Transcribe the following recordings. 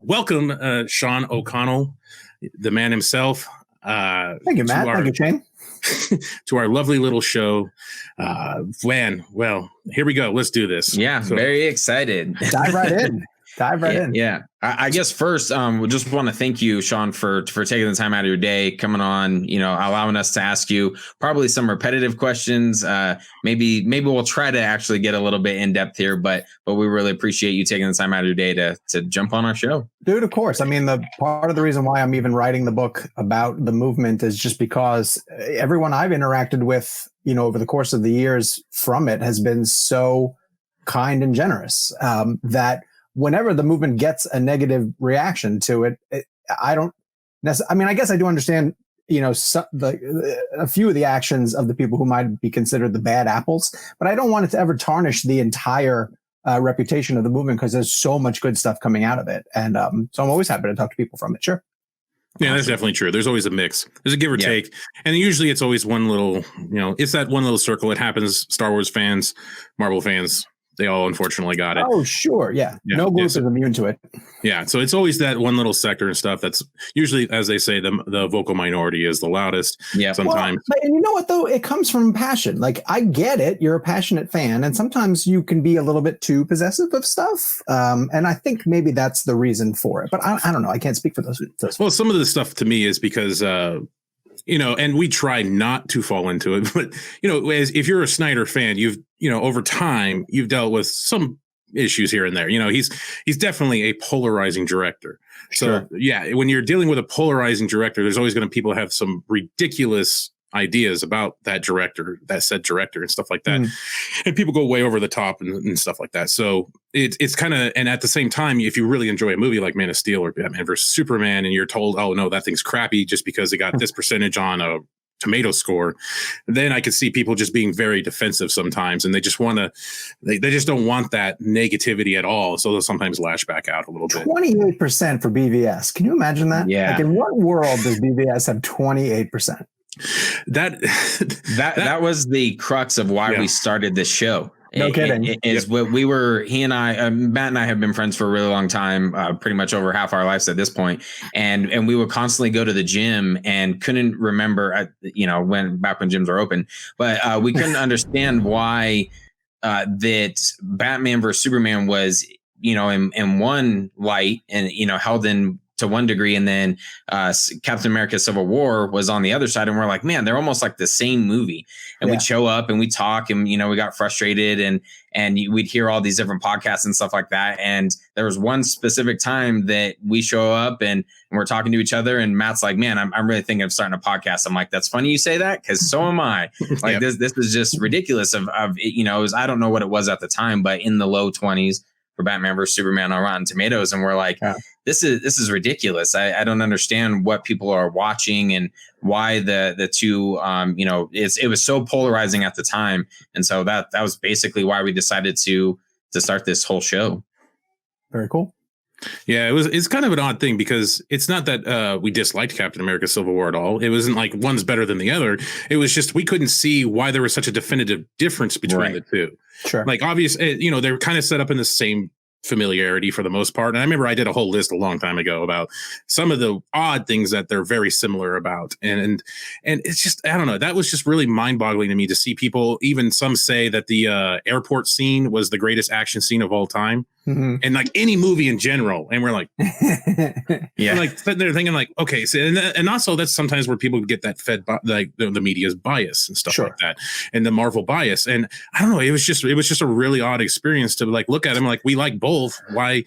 welcome, Sean O'Connell, the man himself. Thank you, Matt. Thank you, Shane. To our lovely little show. Well, here we go. Let's do this. Yeah, very excited. Dive right in. Yeah. I guess first, we just want to thank you, Sean, for taking the time out of your day, coming on, allowing us to ask you probably some repetitive questions. Maybe we'll try to actually get a little bit in depth here, but we really appreciate you taking the time out of your day to jump on our show. Dude, of course. I mean, the part of the reason why I'm even writing the book about the movement is just because everyone I've interacted with, over the course of the years from it has been so kind and generous, that whenever the movement gets a negative reaction to it, I don't necessarily, I mean, I guess I do understand, a few of the actions of the people who might be considered the bad apples, but I don't want it to ever tarnish the entire reputation of the movement because there's so much good stuff coming out of it. And so I'm always happy to talk to people from it. Sure. Yeah, that's definitely true. There's always a mix. There's a give or take. And usually it's always one little, it's that one little circle. It happens. Star Wars fans, Marvel fans, they all unfortunately got it. Oh, sure. Yeah. No group is immune to it. Yeah. So it's always that one little sector and stuff that's usually, as they say, the vocal minority is the loudest. Yeah. Sometimes. Well, and you know what, though? It comes from passion. Like, I get it. You're a passionate fan. And sometimes you can be a little bit too possessive of stuff. And I think maybe that's the reason for it. But I don't know. I can't speak for those. Well, some of the stuff to me is because, and we try not to fall into it, but, if you're a Snyder fan, over time, you've dealt with some issues here and there. He's definitely a polarizing director. Sure. So, yeah, when you're dealing with a polarizing director, there's always going to people have some ridiculous ideas about that said director and stuff like that. And people go way over the top and stuff like that. So it's kind of, and at the same time, if you really enjoy a movie like Man of Steel or Batman versus Superman, and you're told, oh no, that thing's crappy just because it got this percentage on a tomato score, then I could see people just being very defensive sometimes. And they just want to, they just don't want that negativity at all. So they'll sometimes lash back out a little bit. 28% for BVS. Can you imagine that? Yeah. Like, in what world does BVS have 28%? That was the crux of why we started this show. No kidding. What we were, he and I, Matt and I have been friends for a really long time, pretty much over half our lives at this point. And we would constantly go to the gym and couldn't remember, back when gyms were open, but we couldn't understand why that Batman versus Superman was, in one light and, held in to one degree, and then Captain America Civil War was on the other side, and we're like, man, they're almost like the same movie. And we'd show up and we talk, and we got frustrated, and we'd hear all these different podcasts and stuff like that. And there was one specific time that we show up and we're talking to each other, and Matt's like, man, I'm really thinking of starting a podcast. I'm like, that's funny you say that, because so am I. Like, this is just ridiculous. It was, I don't know what it was at the time, but in the low 20s for Batman versus Superman on Rotten Tomatoes, and we're like, this is ridiculous. I don't understand what people are watching and why the two, it was so polarizing at the time, and so that was basically why we decided to start this whole show. Very cool. Yeah, it's kind of an odd thing, because it's not that we disliked Captain America Civil War at all. It wasn't like one's better than the other. It was just we couldn't see why there was such a definitive difference between the two. Sure. Like, obviously, they're kind of set up in the same familiarity for the most part. And I remember I did a whole list a long time ago about some of the odd things that they're very similar about. And it's just, I don't know, that was just really mind boggling to me to see people, even some say that the airport scene was the greatest action scene of all time. Mm-hmm. And like any movie in general. And we're like, like sitting there thinking like, okay. So, and also that's sometimes where people get that fed by like the media's bias and stuff like that, and the Marvel bias. And I don't know, it was just a really odd experience to like look at them like, we like both. Why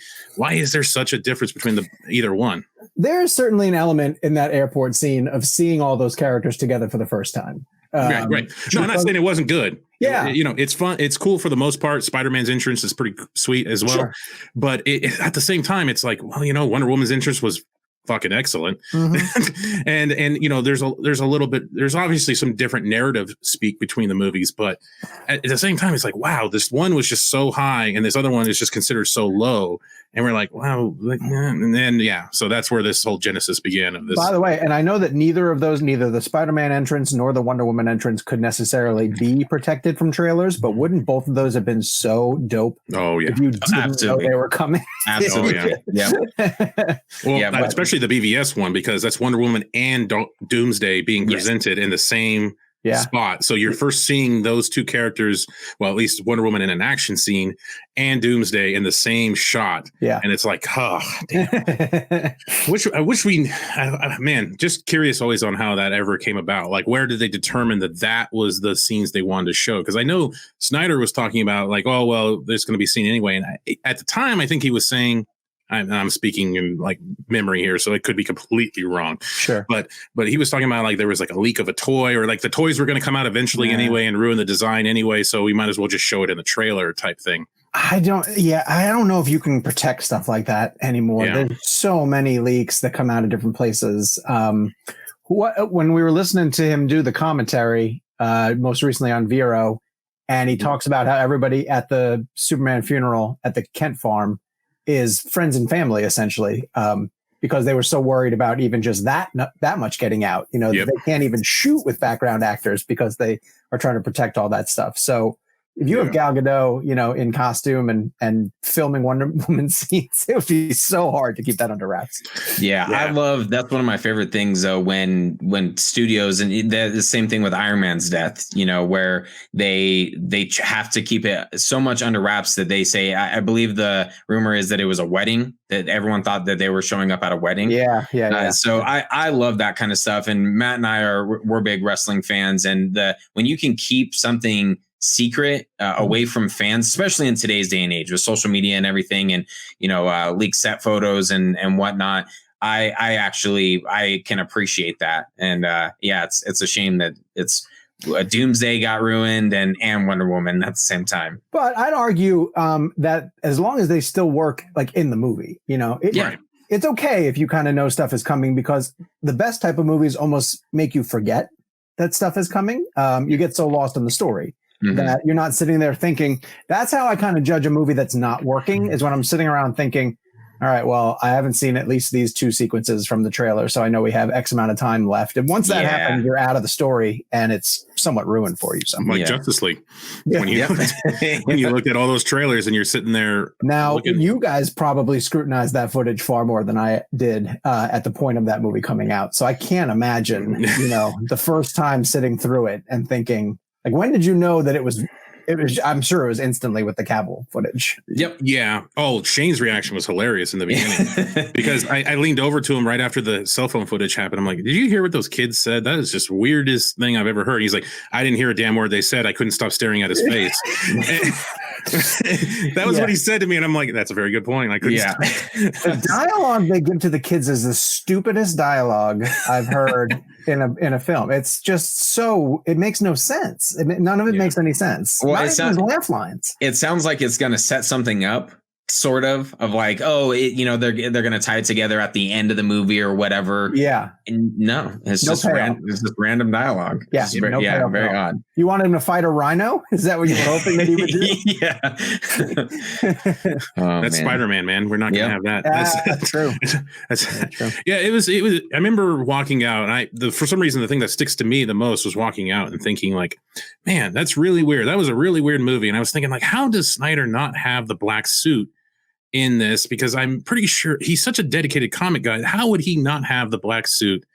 is there such a difference between either one? There's certainly an element in that airport scene of seeing all those characters together for the first time. Right. No, I'm not saying it wasn't good. Yeah. It's fun. It's cool for the most part. Spider-Man's entrance is pretty sweet as well. Sure. But at the same time, it's like, well, Wonder Woman's entrance was fucking excellent. Mm-hmm. and there's obviously some different narrative speak between the movies, but at the same time, it's like, wow, this one was just so high and this other one is just considered so low. And we're like, wow, and then so that's where this whole genesis began of this. By the way, and I know that neither the Spider-Man entrance nor the Wonder Woman entrance could necessarily be protected from trailers, but wouldn't both of those have been so dope? Oh yeah, if you didn't know they were coming. Absolutely, Well, especially the BVS one, because that's Wonder Woman and Doomsday being presented in the same spot. So you're first seeing those two characters, well, at least Wonder Woman in an action scene and Doomsday in the same shot. Yeah. And it's like, oh, damn. I wish we, man, just curious always on how that ever came about. Like, where did they determine that was the scenes they wanted to show? Because I know Snyder was talking about like, oh, well, there's going to be a scene anyway. And at the time, I think he was saying, I'm speaking in like memory here, so it could be completely wrong. Sure. But he was talking about like there was like a leak of a toy, or like the toys were going to come out eventually anyway and ruin the design anyway, so we might as well just show it in the trailer type thing. I don't know if you can protect stuff like that anymore. Yeah. There's so many leaks that come out of different places. When we were listening to him do the commentary, most recently on Vero, and he talks about how everybody at the Superman funeral at the Kent farm is friends and family, essentially, because they were so worried about even just that much getting out. You know, they can't even shoot with background actors because they are trying to protect all that stuff. So if you have Gal Gadot, you know, in costume and filming Wonder Woman scenes, it would be so hard to keep that under wraps. I love, that's one of my favorite things though, when studios, and the same thing with Iron Man's death, you know, where they have to keep it so much under wraps that they say, I believe the rumor is that it was a wedding, that everyone thought that they were showing up at a wedding. So I love that kind of stuff. And Matt and I we're big wrestling fans, and when you can keep something secret away from fans, especially in today's day and age with social media and everything, and you know, leaked set photos and whatnot, I can appreciate that. And it's a shame that it's Doomsday got ruined and Wonder Woman at the same time. But I'd argue that as long as they still work like in the movie, you know, it's okay if you kind of know stuff is coming, because the best type of movies almost make you forget that stuff is coming. You get so lost in the story that you're not sitting there thinking. That's how I kind of judge a movie that's not working, is when I'm sitting around thinking, all right, well, I haven't seen at least these two sequences from the trailer, so I know we have X amount of time left. And once that happens, you're out of the story and it's somewhat ruined for you. Like Justice League. When you looked at all those trailers and you're sitting there. Now, you guys probably scrutinized that footage far more than I did at the point of that movie coming out. So I can't imagine, you know, the first time sitting through it and thinking, like, when did you know that it was, I'm sure it was instantly with the Cavill footage. Yep. Yeah. Oh, Shane's reaction was hilarious in the beginning because I leaned over to him right after the cell phone footage happened. I'm like, did you hear what those kids said? That is just weirdest thing I've ever heard. He's like, I didn't hear a damn word they said. I couldn't stop staring at his face. That was what he said to me. And I'm like, that's a very good point. I couldn't stop. The dialogue they give to the kids is the stupidest dialogue I've heard in a film. It's just so, it makes no sense. None of it makes any sense. Well, it sounds laugh lines. It sounds like it's going to set something up, sort of like, oh, you know, they're going to tie it together at the end of the movie or whatever. Yeah. And no, it's just random dialoge. Yeah. Very odd. You want him to fight a rhino? Is that what you were hoping that he would do? That's Spider-Man, man. We're not going to have that. That's true. That's true. Yeah, it was. I remember walking out, and for some reason, the thing that sticks to me the most was walking out and thinking, like, man, that's really weird. That was a really weird movie. And I was thinking, like, how does Snyder not have the black suit in this? Because I'm pretty sure he's such a dedicated comic guy. How would he not have the black suit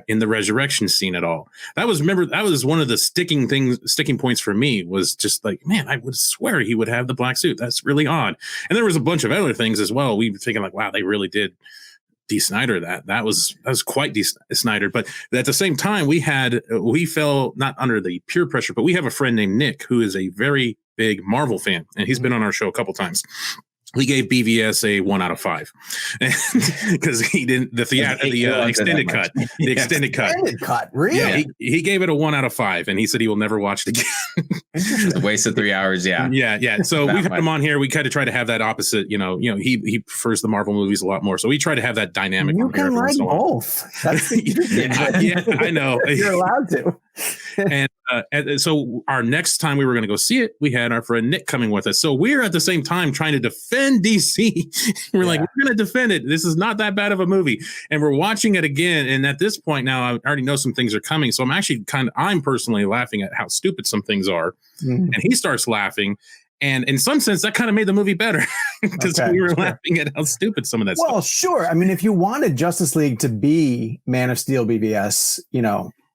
in the resurrection scene at all? That was one of the sticking points for me, was just like, man, I would swear he would have the black suit. That's really odd. And there was a bunch of other things as well. We were thinking like, wow, they really did de-Snyder that was quite de-Snyder. But at the same time, we fell not under the peer pressure, but we have a friend named Nick who is a very big Marvel fan, and he's been on our show a couple times. He gave BVS a 1 out of 5 because he didn't the extended cut. The extended cut. Really? Yeah, he gave it a 1 out of 5, and he said he will never watch it again. It's a waste of 3 hours. Yeah. So we had him on here. We kind of try to have that opposite. You know, he prefers the Marvel movies a lot more. So we try to have that dynamic. You can like both. That's I know. You're allowed to. And And so our next time we were going to go see it, we had our friend Nick coming with us. So we're at the same time trying to defend DC. We're like, we're going to defend it. This is not that bad of a movie. And we're watching it again. And at this point now, I already know some things are coming. So I'm actually I'm personally laughing at how stupid some things are. And he starts laughing. And in some sense, that kind of made the movie better because we were laughing at how stupid some of that stuff. Well, sure. I mean, if you wanted Justice League to be Man of Steel BVS,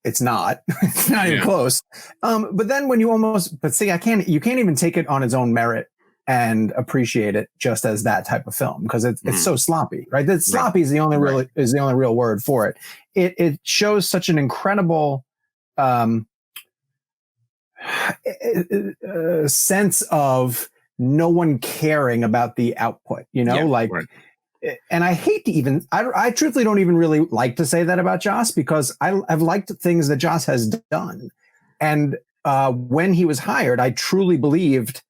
it's not. It's not even close. But then when you you can't even take it on its own merit and appreciate it just as that type of film because it's so sloppy, right? That sloppy is the only real word for it. It shows such an incredible sense of no one caring about the output, and I hate to even, I truthfully don't even really like to say that about Joss because I've liked things that Joss has done. And when he was hired, I truly believed,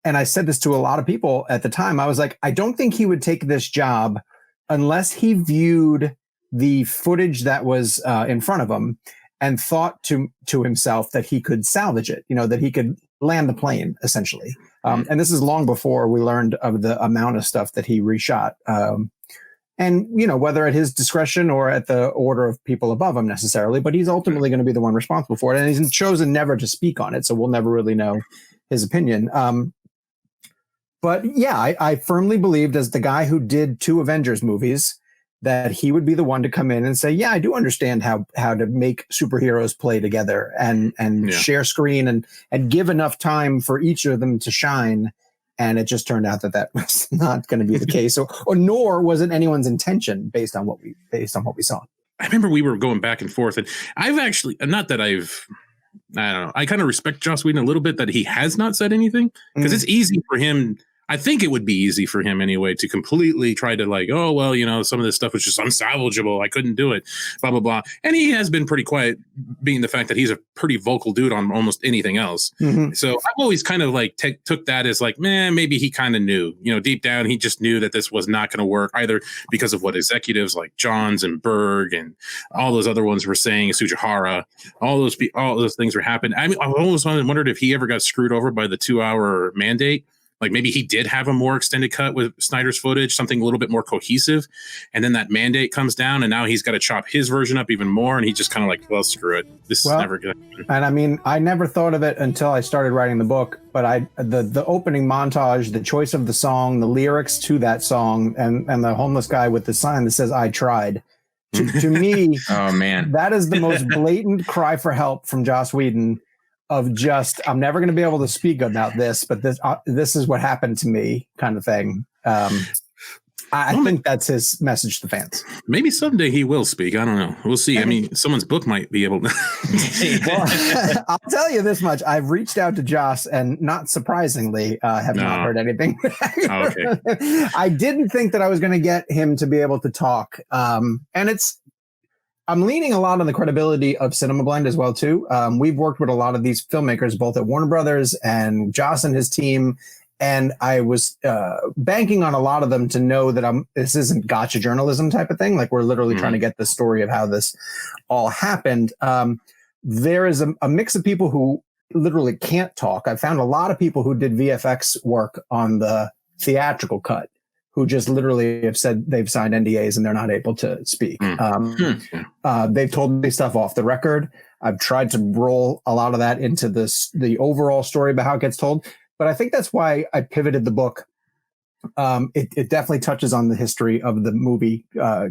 and I said this to a lot of people at the time, I was like, I don't think he would take this job unless he viewed the footage that was in front of him and thought to himself that he could salvage it, that he could land the plane, essentially. And this is long before we learned of the amount of stuff that he reshot. And, whether at his discretion or at the order of people above him necessarily, but he's ultimately going to be the one responsible for it. And he's chosen never to speak on it. So we'll never really know his opinion. But yeah, I firmly believed as the guy who did 2 Avengers movies that he would be the one to come in and say, yeah, I do understand how to make superheroes play together and share screen and give enough time for each of them to shine. And it just turned out that was not going to be the case, or nor was it anyone's intention based on what we saw. I remember we were going back and forth, and I've actually, not that I don't know, I kind of respect Joss Whedon a little bit that he has not said anything because it's easy for him. I think it would be easy for him anyway to completely try to some of this stuff was just unsalvageable. I couldn't do it, blah, blah, blah. And he has been pretty quiet, being the fact that he's a pretty vocal dude on almost anything else. So I've always kind of took that as maybe he kind of knew, deep down, he just knew that this was not going to work either because of what executives like Johns and Berg and all those other ones were saying, Sujihara, all those things were happening. I mean, I always wondered if he ever got screwed over by the 2-hour mandate. Like maybe he did have a more extended cut with Snyder's footage, something a little bit more cohesive. And then that mandate comes down and now he's got to chop his version up even more. And he just kind of well, screw it. This is never going to happen. And I mean, I never thought of it until I started writing the book, but the opening montage, the choice of the song, the lyrics to that song, and the homeless guy with the sign that says, I tried. To me, oh man, that is the most blatant cry for help from Joss Whedon. Of just, I'm never going to be able to speak about this, but this is what happened to me, kind of thing. I think that's his message to fans. Maybe someday he will speak. I don't know. We'll see. I mean, someone's book might be able to. Well, I'll tell you this much. I've reached out to Joss and not surprisingly have not heard anything. Okay. I didn't think that I was going to get him to be able to talk. And I'm leaning a lot on the credibility of Cinema Blend as well, too. We've worked with a lot of these filmmakers, both at Warner Brothers and Joss and his team. And I was banking on a lot of them to know that this isn't gotcha journalism type of thing. Like we're literally trying to get the story of how this all happened. There is a mix of people who literally can't talk. I found a lot of people who did VFX work on the theatrical cut who just literally have said they've signed NDAs and they're not able to speak. They've told me stuff off the record. I've tried to roll a lot of that into the overall story about how it gets told. But I think that's why I pivoted the book. It definitely touches on the history of the movie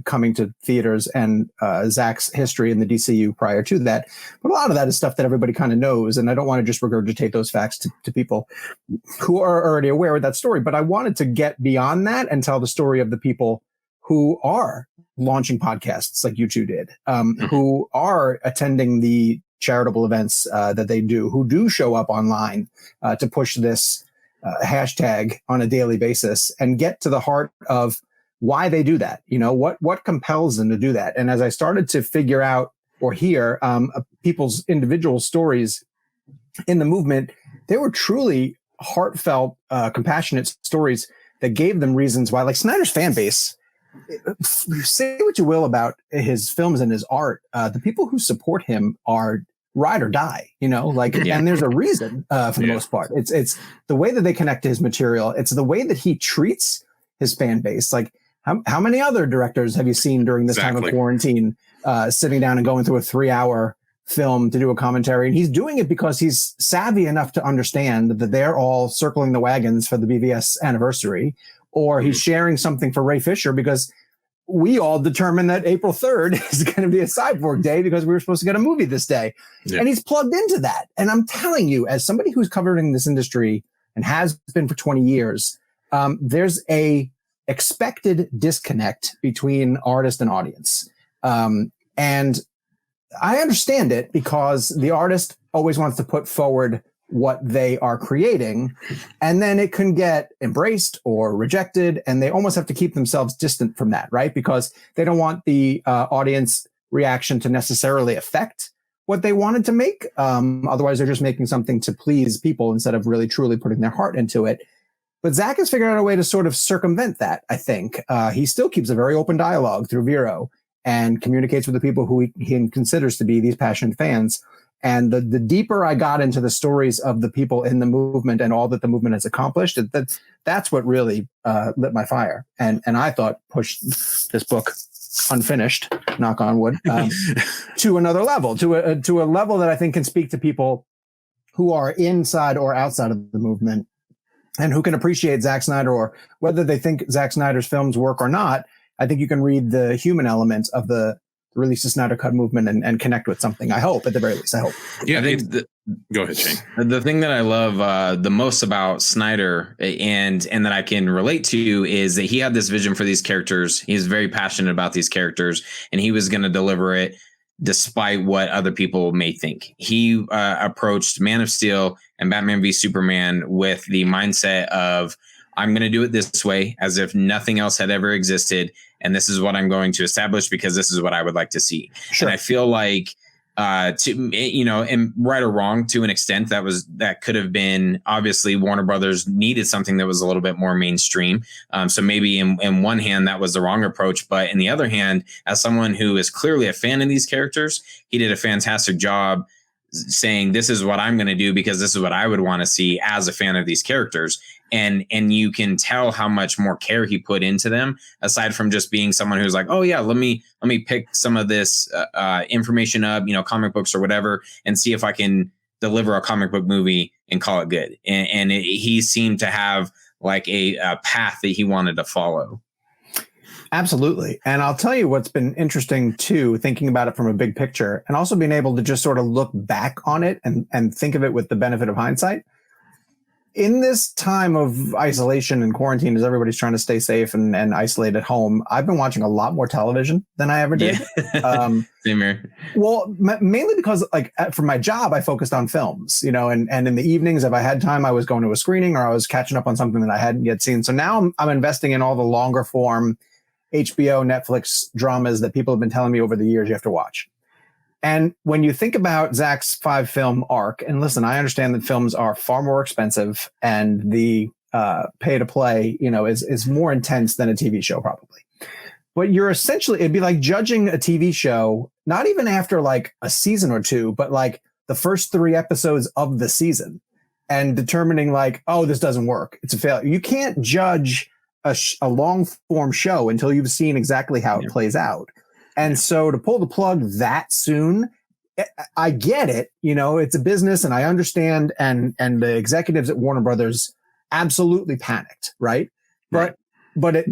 coming to theaters and Zach's history in the DCU prior to that. But a lot of that is stuff that everybody kind of knows. And I don't want to just regurgitate those facts to people who are already aware of that story. But I wanted to get beyond that and tell the story of the people who are launching podcasts like you two did, who are attending the charitable events that they do, who do show up online to push this hashtag on a daily basis and get to the heart of why they do that. What compels them to do that. And as I started to figure out or hear people's individual stories in the movement, they were truly heartfelt, compassionate stories that gave them reasons why, like Snyder's fan base, say what you will about his films and his art. The people who support him are ride or die, and there's a reason for the most part. It's the way that they connect to his material. It's the way that he treats his fan base. Like how many other directors have you seen during this time of quarantine sitting down and going through a 3-hour film to do a commentary? And he's doing it because he's savvy enough to understand that they're all circling the wagons for the BVS anniversary, or he's sharing something for Ray Fisher because we all determined that April 3rd is going to be a Cyborg Day because we were supposed to get a movie this day. Yeah. And he's plugged into that. And I'm telling you, as somebody who's covering this industry and has been for 20 years, there's a expected disconnect between artist and audience. And I understand it because the artist always wants to put forward what they are creating, and then it can get embraced or rejected, and they almost have to keep themselves distant from that, right? Because they don't want the audience reaction to necessarily affect what they wanted to make. Otherwise, they're just making something to please people instead of really truly putting their heart into it. But Zach has figured out a way to sort of circumvent that, I think. He still keeps a very open dialogue through Vero and communicates with the people who he considers to be these passionate fans. And the deeper I got into the stories of the people in the movement and all that the movement has accomplished, that's what really lit my fire. And I thought pushed this book unfinished, knock on wood, to another level, to a level that I think can speak to people who are inside or outside of the movement and who can appreciate Zack Snyder, or whether they think Zack Snyder's films work or not. I think you can read the human element of the release the Snyder Cut movement and connect with something. I hope, at the very least, I hope. Yeah, I think go ahead, Shane. The thing that I love the most about Snyder and that I can relate to is that he had this vision for these characters. He's very passionate about these characters, and he was going to deliver it despite what other people may think. He approached Man of Steel and Batman v Superman with the mindset of, I'm going to do it this way, as if nothing else had ever existed. And this is what I'm going to establish because this is what I would like to see. Sure. And I feel like, and right or wrong, to an extent, that could have been, obviously Warner Brothers needed something that was a little bit more mainstream. So maybe in one hand, that was the wrong approach. But in the other hand, as someone who is clearly a fan of these characters, he did a fantastic job saying, this is what I'm going to do because this is what I would want to see as a fan of these characters. And you can tell how much more care he put into them, aside from just being someone who's like, oh yeah, let me pick some of this information up, comic books or whatever, and see if I can deliver a comic book movie and call it good. And he seemed to have like a path that he wanted to follow. Absolutely. And I'll tell you what's been interesting too, thinking about it from a big picture and also being able to just sort of look back on it and think of it with the benefit of hindsight. In this time of isolation and quarantine, as everybody's trying to stay safe and isolate at home, I've been watching a lot more television than I ever did. Yeah. Same here. Well, mainly because for my job, I focused on films, and in the evenings, if I had time, I was going to a screening or I was catching up on something that I hadn't yet seen. So now I'm investing in all the longer form HBO, Netflix dramas that people have been telling me over the years you have to watch. And when you think about Zach's 5-film arc, and listen, I understand that films are far more expensive and the pay to play, is more intense than a TV show probably. But you're essentially, it'd be like judging a TV show, not even after like a season or two, but like the first 3 episodes of the season and determining like, oh, this doesn't work. It's a failure. You can't judge a long form show until you've seen exactly how it plays out. And so to pull the plug that soon, I get it. It's a business and I understand. And the executives at Warner Brothers absolutely panicked. Right. But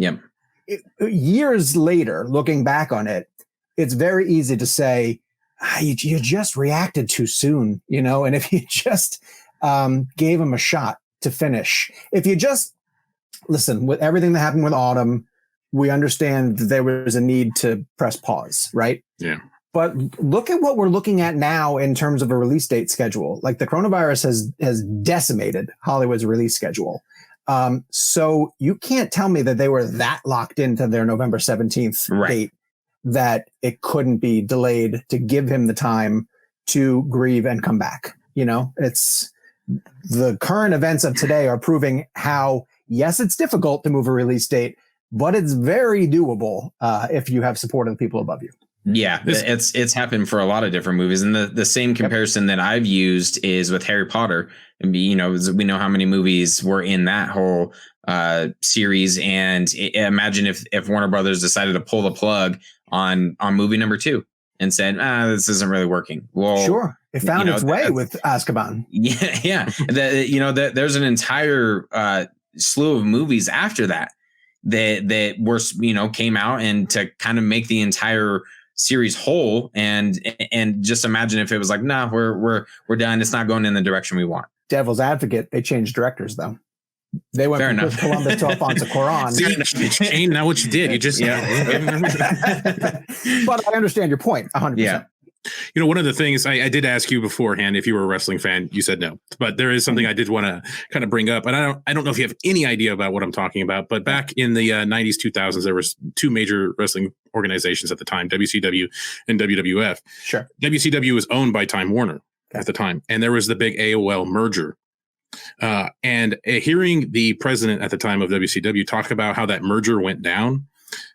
years later, looking back on it, it's very easy to say, you just reacted too soon, and if you just gave him a shot to finish, if you just listen, with everything that happened with Autumn, we understand that there was a need to press pause, right? Yeah. But look at what we're looking at now in terms of a release date schedule. Like the coronavirus has decimated Hollywood's release schedule. So you can't tell me that they were that locked into their November 17th date that it couldn't be delayed to give him the time to grieve and come back. It's the current events of today are proving how, yes, it's difficult to move a release date, but it's very doable if you have support of the people above you. Yeah, it's happened for a lot of different movies, and the same comparison that I've used is with Harry Potter. And we know how many movies were in that whole series, and imagine if Warner Brothers decided to pull the plug on movie number 2 and said, this isn't really working. Well, sure, it found its way with Azkaban. Yeah. There's an entire slew of movies after that were came out and to kind of make the entire series whole, and just imagine if it was like, nah, we're done. It's not going in the direction we want. Devil's advocate, they changed directors though. They went Fair from enough. Columbus to Alfonso Cuarón. See, not what you did. You just But I understand your point 100%. Yeah. One of the things I did ask you beforehand if you were a wrestling fan, you said no. But there is something I did want to kind of bring up, and I don't know if you have any idea about what I'm talking about. But back in the 90s, 2000s, there was 2 major wrestling organizations at the time: WCW and WWF. Sure. WCW was owned by Time Warner at the time, and there was the big AOL merger. And hearing the president at the time of WCW talk about how that merger went down,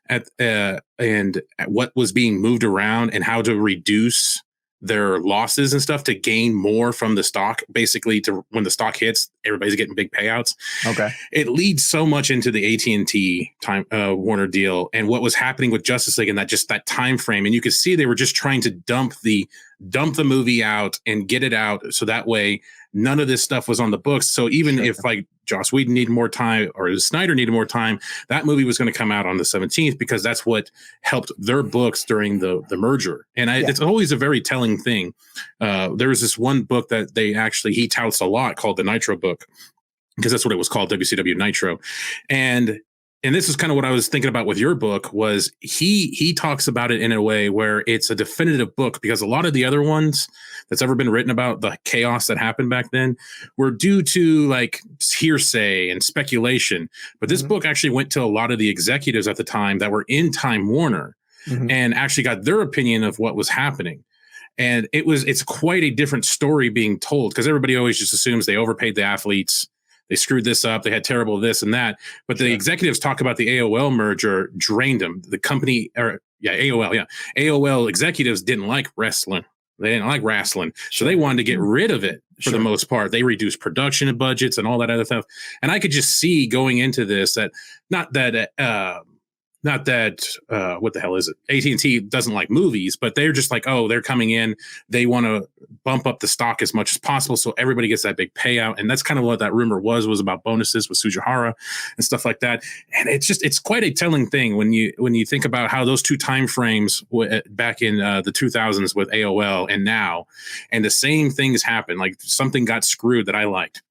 and what was being moved around and how to reduce their losses and stuff to gain more from the stock, basically to when the stock hits, everybody's getting big payouts. Okay. It leads so much into the AT&T Time Warner deal and what was happening with Justice League and that time frame. And you could see they were just trying to dump the movie out and get it out. So that way none of this stuff was on the books. So even if like Joss Whedon needed more time or Snyder needed more time, that movie was going to come out on the 17th because that's what helped their books during the merger. And it's always a very telling thing. There was this one book that he touts a lot called the Nitro Book, because that's what it was called, WCW Nitro. And this is kind of what I was thinking about with your book was he talks about it in a way where it's a definitive book, because a lot of the other ones that's ever been written about the chaos that happened back then were due to like hearsay and speculation. But this book actually went to a lot of the executives at the time that were in Time Warner and actually got their opinion of what was happening. And it's quite a different story being told, because everybody always just assumes they overpaid the athletes. They screwed this up. They had terrible this and that. But the executives talk about the AOL merger drained them. The company, AOL executives didn't like wrestling. They didn't like wrestling. So they wanted to get rid of it for the most part. They reduced production budgets and all that other stuff. And I could just see going into this that not that what the hell is it? AT&T doesn't like movies, but they're just like, they're coming in. They want to bump up the stock as much as possible so everybody gets that big payout. And that's kind of what that rumor was about bonuses with Sujihara and stuff like that. And it's quite a telling thing when you think about how those 2 time frames back in the 2000s with AOL and now, and the same things happen. Like something got screwed that I liked.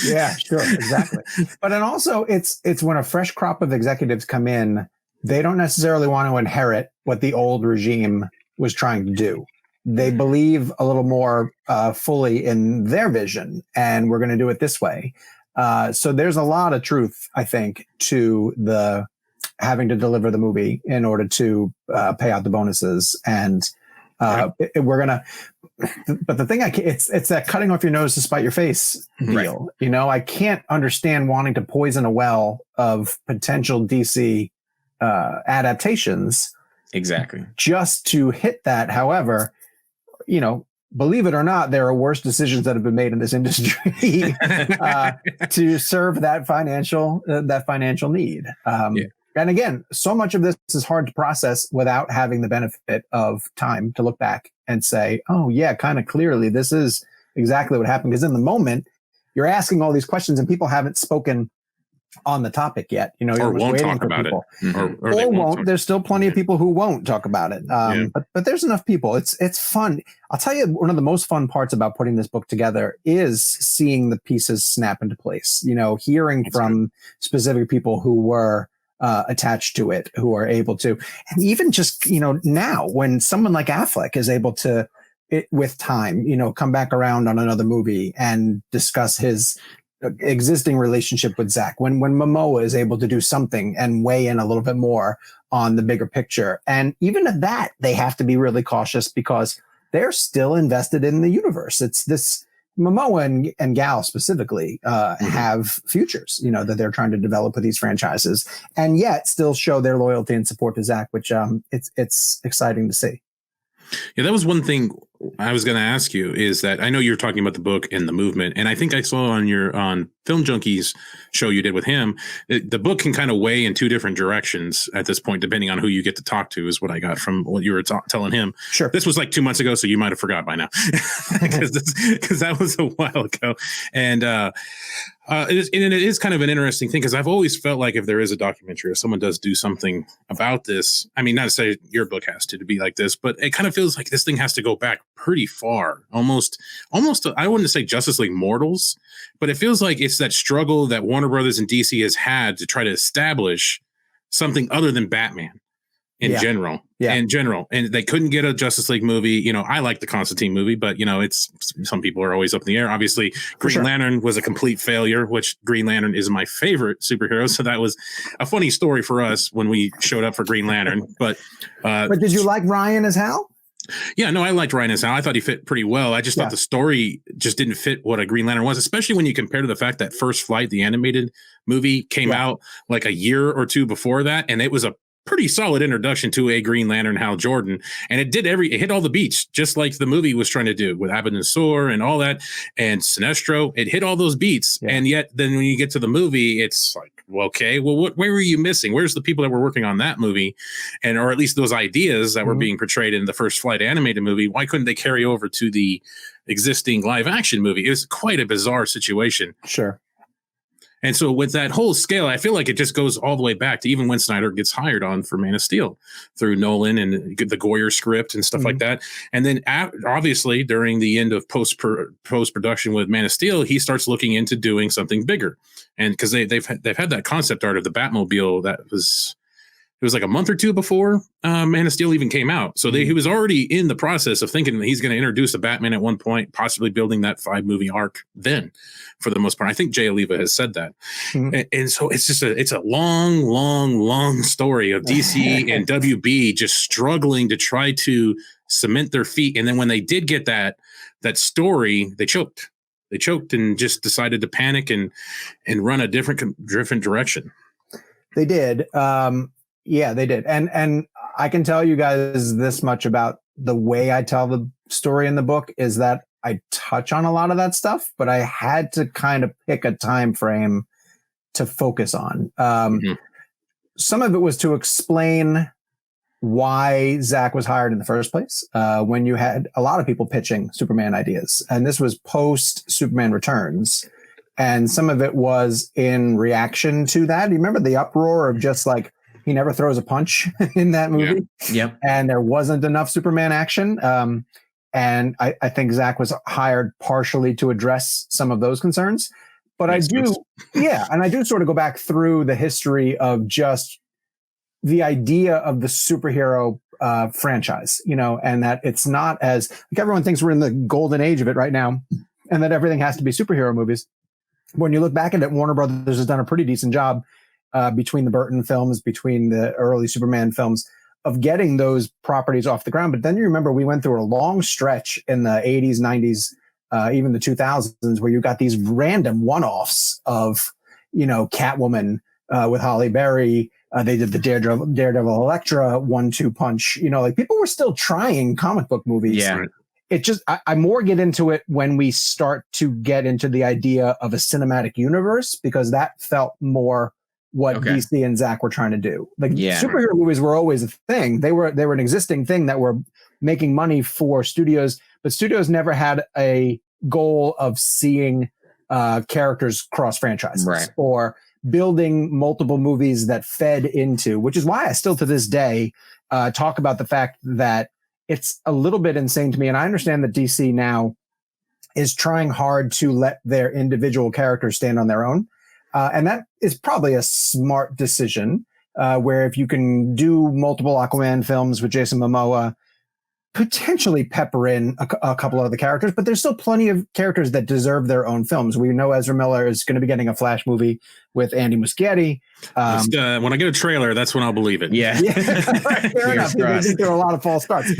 Yeah, sure, exactly. But then also it's when a fresh crop of executives come in, they don't necessarily want to inherit what the old regime was trying to do. They believe a little more fully in their vision, and we're going to do it this way. So there's a lot of truth, I think, to the having to deliver the movie in order to pay out the bonuses. And we're going to, but the thing it's that cutting off your nose to spite your face deal. Right. I can't understand wanting to poison a well of potential DC adaptations. Exactly. Just to hit that. However, believe it or not, there are worse decisions that have been made in this industry to serve that financial need. And again, so much of this is hard to process without having the benefit of time to look back and say, oh yeah, kind of clearly this is exactly what happened. Because in the moment you're asking all these questions and people haven't spoken on the topic yet, or won't talk about it, or won't. There's still plenty of people who won't talk about it. But there's enough people. It's fun. I'll tell you, one of the most fun parts about putting this book together is seeing the pieces snap into place. Hearing from specific people who were attached to it, who are able to, and even just now when someone like Affleck is able to, with time, come back around on another movie and discuss his existing relationship with Zach, when Momoa is able to do something and weigh in a little bit more on the bigger picture. And even at that, they have to be really cautious because they're still invested in the universe. It's this, Momoa and Gal specifically have futures, that they're trying to develop with these franchises, and yet still show their loyalty and support to Zach, which it's exciting to see. Yeah, that was one thing I was going to ask you, is that I know you're talking about the book and the movement, and I think I saw on Film Junkies show you did with him, the book can kind of weigh in two different directions at this point, depending on who you get to talk to, is what I got from what you were telling him. Sure. This was like 2 months ago, so you might have forgot by now, because that was a while ago. And it is kind of an interesting thing, because I've always felt like if there is a documentary or someone does do something about this, I mean, not to say your book has to be like this, but it kind of feels like this thing has to go back pretty far, almost I wouldn't say Justice League Mortals, but it feels like it's that struggle that Warner Brothers and DC has had to try to establish something other than Batman in general. And they couldn't get a Justice League movie. I like the Constantine movie, but it's, some people are always up in the air. Obviously, Green Lantern was a complete failure, which Green Lantern is my favorite superhero. So that was a funny story for us when we showed up for Green Lantern. But did you like Ryan as Hal? Yeah, no, I liked Ryan as Hal. I thought he fit pretty well. I just thought the story just didn't fit what a Green Lantern was, especially when you compare to the fact that First Flight, the animated movie, came out like a year or two before that, and it was a pretty solid introduction to a Green Lantern, Hal Jordan, and it hit all the beats, just like the movie was trying to do with Abbott and Soar and all that, and Sinestro. It hit all those beats, and yet then when you get to the movie, it's like, well, okay, well, where were you missing? Where's the people that were working on that movie, or at least those ideas that were being portrayed in the First Flight animated movie? Why couldn't they carry over to the existing live action movie? It was quite a bizarre situation. Sure. And so with that whole scale, I feel like it just goes all the way back to even when Snyder gets hired on for Man of Steel through Nolan and the Goyer script and stuff like that. And then obviously during the end of post-production with Man of Steel, he starts looking into doing something bigger. And because they've had that concept art of the Batmobile it was like a month or two before Man of Steel even came out. So he was already in the process of thinking that he's going to introduce a Batman at one point, possibly building that 5-movie arc then, for the most part. I think Jay Oliva has said that. And so it's just it's a long, long, long story of DC and WB just struggling to try to cement their feet. And then when they did get that story, they choked. They choked and just decided to panic and run a different direction. They did. Yeah, they did. And I can tell you guys this much about the way I tell the story in the book is that I touch on a lot of that stuff, but I had to kind of pick a time frame to focus on. Some of it was to explain why Zach was hired in the first place, when you had a lot of people pitching Superman ideas. And this was post Superman Returns. And some of it was in reaction to that. You remember the uproar of just like, he never throws a punch in that movie. Yep. And there wasn't enough Superman action. And I think Zach was hired partially to address some of those concerns. But I do sort of go back through the history of just the idea of the superhero franchise, and that it's not as like everyone thinks we're in the golden age of it right now, and that everything has to be superhero movies. When you look back at it, Warner Brothers has done a pretty decent job between the Burton films, between the early Superman films, of getting those properties off the ground. But then you remember we went through a long stretch in the 80s, 90s, even the 2000s, where you got these random one-offs of, Catwoman with Halle Berry. They did the Daredevil Elektra 1-2 punch. Like people were still trying comic book movies. Yeah. It just, I more get into it when we start to get into the idea of a cinematic universe, because that felt more what DC and Zach were trying to do. Like superhero movies were always a thing. They were an existing thing that were making money for studios, but studios never had a goal of seeing characters cross franchises or building multiple movies that fed into, which is why I still to this day talk about the fact that it's a little bit insane to me. And I understand that DC now is trying hard to let their individual characters stand on their own. And that is probably a smart decision, where if you can do multiple Aquaman films with Jason Momoa, potentially pepper in a couple of the characters, but there's still plenty of characters that deserve their own films. We know Ezra Miller is going to be getting a Flash movie with Andy Muschietti. When I get a trailer, that's when I'll believe it. Yeah. Fair enough. There are a lot of false starts.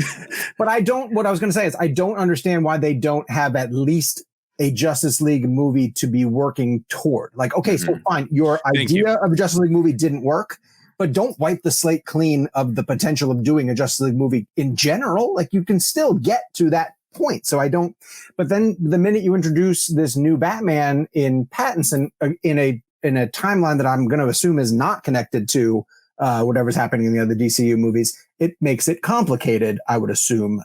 But what I was going to say is I don't understand why they don't have at least a Justice League movie to be working toward. Like, okay, so fine, your idea of a Justice League movie didn't work, but don't wipe the slate clean of the potential of doing a Justice League movie in general. Like, you can still get to that point. So but then the minute you introduce this new Batman in Pattinson in a timeline that I'm going to assume is not connected to whatever's happening in the other DCU movies, it makes it complicated, I would assume.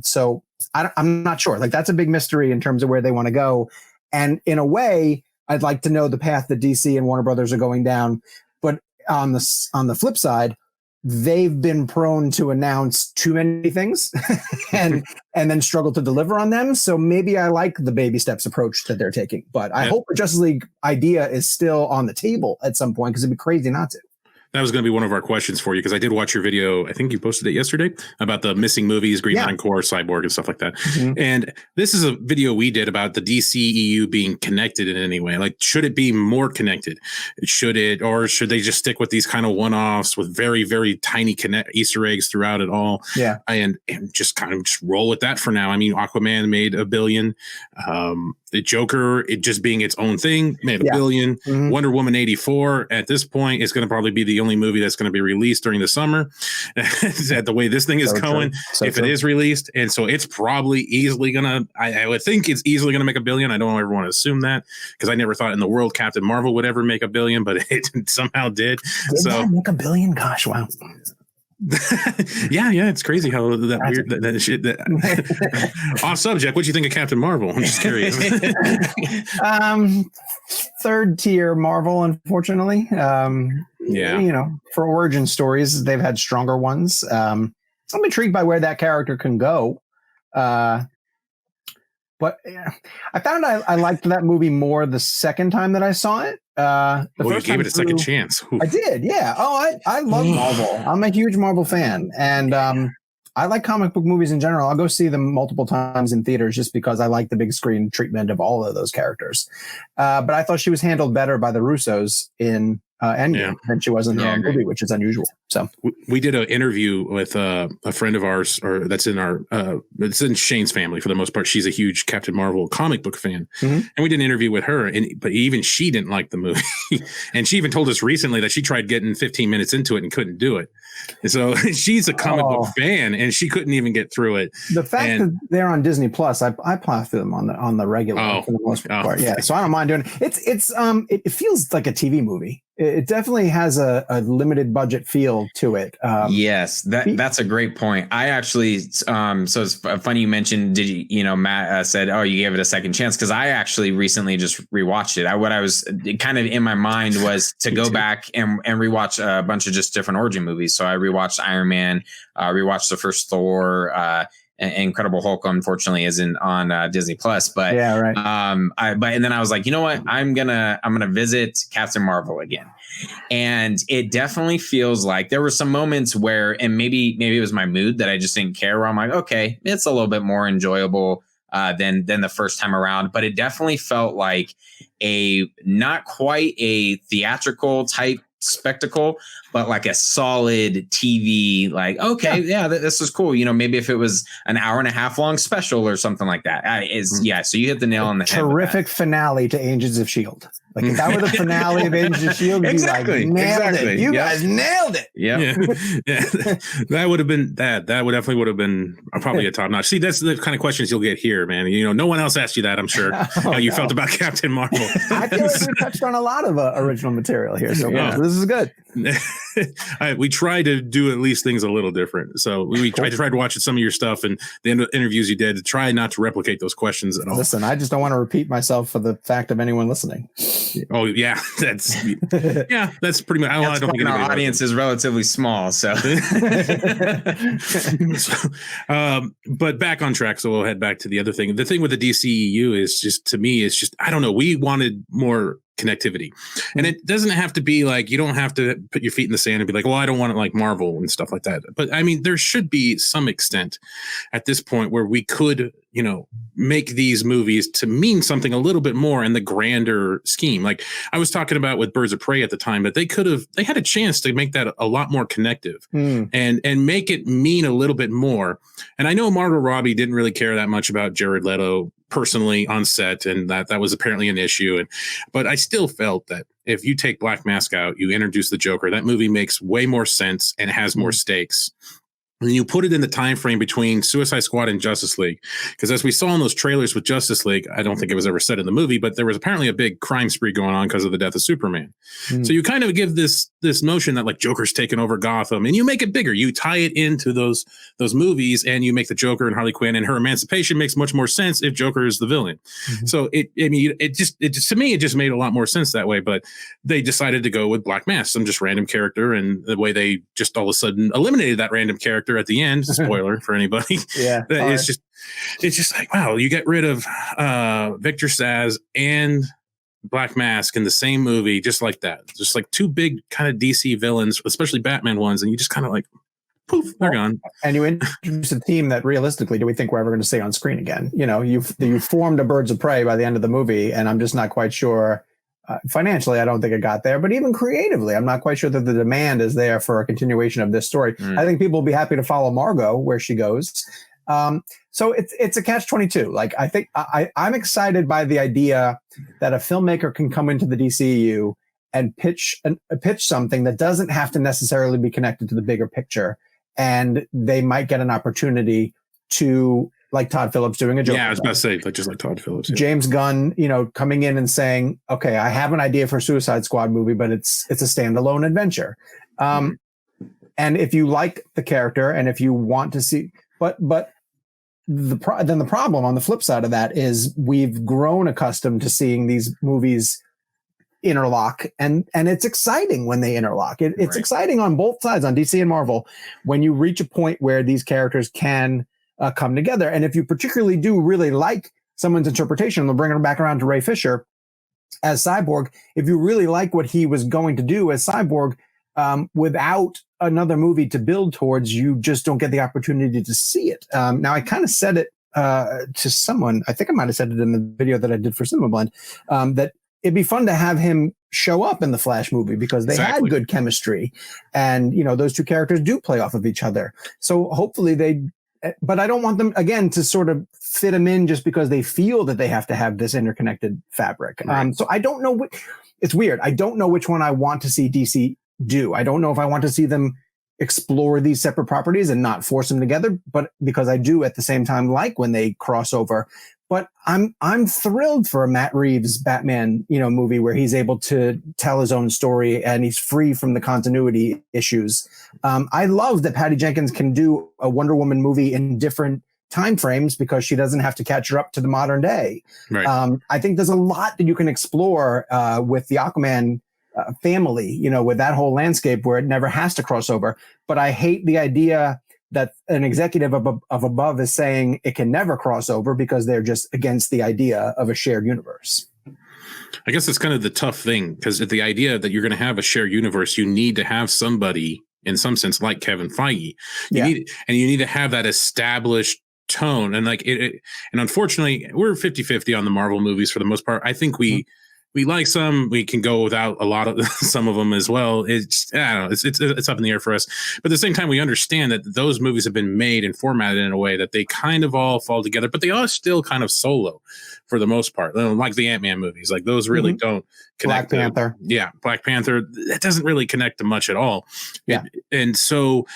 So I'm not sure. Like, that's a big mystery in terms of where they want to go. And in a way, I'd like to know the path that DC and Warner Brothers are going down. But on the flip side, they've been prone to announce too many things and then struggle to deliver on them. So maybe I like the baby steps approach that they're taking. But I hope the Justice League idea is still on the table at some point, because it'd be crazy not to. That was going to be one of our questions for you, because I did watch your video. I think you posted it yesterday about the missing movies, Green Lantern Corps, Cyborg, and stuff like that. And this is a video we did about the DCEU being connected in any way. Like, should it be more connected? Should they just stick with these kind of one-offs with very, very tiny Easter eggs throughout it all? Yeah, and just kind of just roll with that for now. I mean, Aquaman made $1 billion. The Joker, it just being its own thing, made $1 billion. Wonder Woman 84 at this point is going to probably be the only movie that's going to be released during the summer. At the way this thing is going, if it is released, and so it's probably easily gonna. I would think it's easily going to make $1 billion. I don't ever want to assume that, because I never thought in the world Captain Marvel would ever make $1 billion, but it somehow did. Did that make $1 billion? Gosh, wow. yeah, it's crazy how that shit. Off subject. What do you think of Captain Marvel? I'm just curious. Third tier Marvel, unfortunately. For origin stories, they've had stronger ones. I'm intrigued by where that character can go. But I found I liked that movie more the second time that I saw it. You gave it a second chance. Ooh. I did, yeah. I love Marvel. I'm a huge Marvel fan, and I like comic book movies in general. I'll go see them multiple times in theaters just because I like the big screen treatment of all of those characters. But I thought she was handled better by the Russos in Endgame than she was in the movie, which is unusual. So we did an interview with a friend of ours, or that's in our it's in Shane's family for the most part. She's a huge Captain Marvel comic book fan, and we did an interview with her, but even she didn't like the movie. And she even told us recently that she tried getting 15 minutes into it and couldn't do it. And so she's a comic book fan, and she couldn't even get through it. The fact that they're on Disney Plus, I plow through them on the regular for the most part. Yeah, so I don't mind doing it. It feels like a TV movie. It definitely has a limited budget feel to it. Yes, that's a great point. I actually, so it's funny you mentioned, Matt said, oh, you gave it a second chance, because I actually recently just rewatched it. What I was kind of in my mind was to go back and rewatch a bunch of just different origin movies. So I rewatched Iron Man, rewatched the first Thor, Incredible Hulk, unfortunately, isn't on Disney Plus, but yeah, right. And then I was like, you know what? I'm gonna visit Captain Marvel again, and it definitely feels like there were some moments where, and maybe it was my mood that I just didn't care. Where I'm like, okay, it's a little bit more enjoyable than the first time around, but it definitely felt like not quite a theatrical type spectacle, but like a solid TV, like, okay, this is cool. Maybe if it was an hour and a half long special or something like that. So you hit the nail on the head. Terrific finale to Agents of S.H.I.E.L.D. Like, if that were the finale of Agents of S.H.I.E.L.D., exactly. Nailed it. You guys nailed it. Yeah. That would have been that would definitely have been probably a top notch. See, that's the kind of questions you'll get here, man. No one else asked you that, I'm sure. How you felt about Captain Marvel. I feel like we touched on a lot of original material here, so this is good. We try to do at least things a little different. So I tried watching some of your stuff and the interviews you did to try not to replicate those questions at all. Listen, I just don't want to repeat myself for the fact of anyone listening. Oh yeah, that's pretty much. I don't think our audience is relatively small, so. But back on track. So we'll head back to the other thing. The thing with the DCEU is just, to me, it's just, I don't know. We wanted more connectivity, and it doesn't have to be like, you don't have to put your feet in the sand and be like, well, I don't want it like Marvel and stuff like that. But I mean, there should be some extent at this point where we could, make these movies to mean something a little bit more in the grander scheme. Like I was talking about with Birds of Prey at the time, that they had a chance to make that a lot more connective and make it mean a little bit more. And I know Margot Robbie didn't really care that much about Jared Leto personally on set, and that was apparently an issue. But I still felt that if you take Black Mask out, you introduce the Joker, that movie makes way more sense and has more stakes. And you put it in the time frame between Suicide Squad and Justice League, because as we saw in those trailers with Justice League, I don't think it was ever said in the movie, but there was apparently a big crime spree going on because of the death of Superman. So you kind of give this notion that like Joker's taken over Gotham, and you make it bigger. You tie it into those movies, and you make the Joker and Harley Quinn and her emancipation makes much more sense if Joker is the villain. So it just to me it just made a lot more sense that way. But they decided to go with Black Mask, some just random character, and the way they just all of a sudden eliminated that random character at the end, spoiler for anybody. It's just like, wow, you get rid of Victor Zsasz and Black Mask in the same movie, just like that. Just like two big kind of DC villains, especially Batman ones, and you just kind of like, poof, they're gone. And you introduce a team that realistically, do we think we're ever going to see on screen again? You know, you formed a Birds of Prey by the end of the movie, and I'm just not quite sure. Financially, I don't think it got there, but even creatively, I'm not quite sure that the demand is there for a continuation of this story. I think people will be happy to follow Margot where she goes. So it's a catch-22. Like, I think I'm excited by the idea that a filmmaker can come into the DCEU and pitch something that doesn't have to necessarily be connected to the bigger picture, and they might get an opportunity to, like Todd Phillips doing a Joker. Yeah, I was about to say, just like Todd Phillips. Yeah. James Gunn, coming in and saying, okay, I have an idea for a Suicide Squad movie, but it's a standalone adventure. And if you like the character and if you want to see, but then the problem on the flip side of that is we've grown accustomed to seeing these movies interlock, and it's exciting when they interlock. It's exciting on both sides, on DC and Marvel, when you reach a point where these characters can come together. And if you particularly do really like someone's interpretation, we'll bring it back around to Ray Fisher as Cyborg. If you really like what he was going to do as Cyborg, without another movie to build towards, you just don't get the opportunity to see it. Now, I kind of said it to someone, I think I might have said it in the video that I did for Cinema Blend, that it'd be fun to have him show up in the Flash movie because they had good chemistry, and those two characters do play off of each other. So hopefully but I don't want them again to sort of fit them in just because they feel that they have to have this interconnected fabric. So I don't know it's weird. I don't know which one I want to see DC do. I don't know if I want to see them explore these separate properties and not force them together, but because I do at the same time like when they cross over. But I'm thrilled for a Matt Reeves Batman, movie where he's able to tell his own story and he's free from the continuity issues. I love that Patty Jenkins can do a Wonder Woman movie in different time frames because she doesn't have to catch her up to the modern day. I think there's a lot that you can explore with the Aquaman family, with that whole landscape where it never has to cross over. But I hate the idea that an executive of above is saying it can never cross over because they're just against the idea of a shared universe. I guess it's kind of the tough thing, because the idea that you're going to have a shared universe, you need to have somebody in some sense like Kevin Feige. You need to have that established tone. And and unfortunately, we're 50-50 on the Marvel movies for the most part. I think we like some, we can go without a lot of some of them as well. It's up in the air for us. But at the same time, we understand that those movies have been made and formatted in a way that they kind of all fall together, but they are still kind of solo for the most part. Like the Ant-Man movies, like those really don't connect. Black Panther. Black Panther. It doesn't really connect to much at all. And so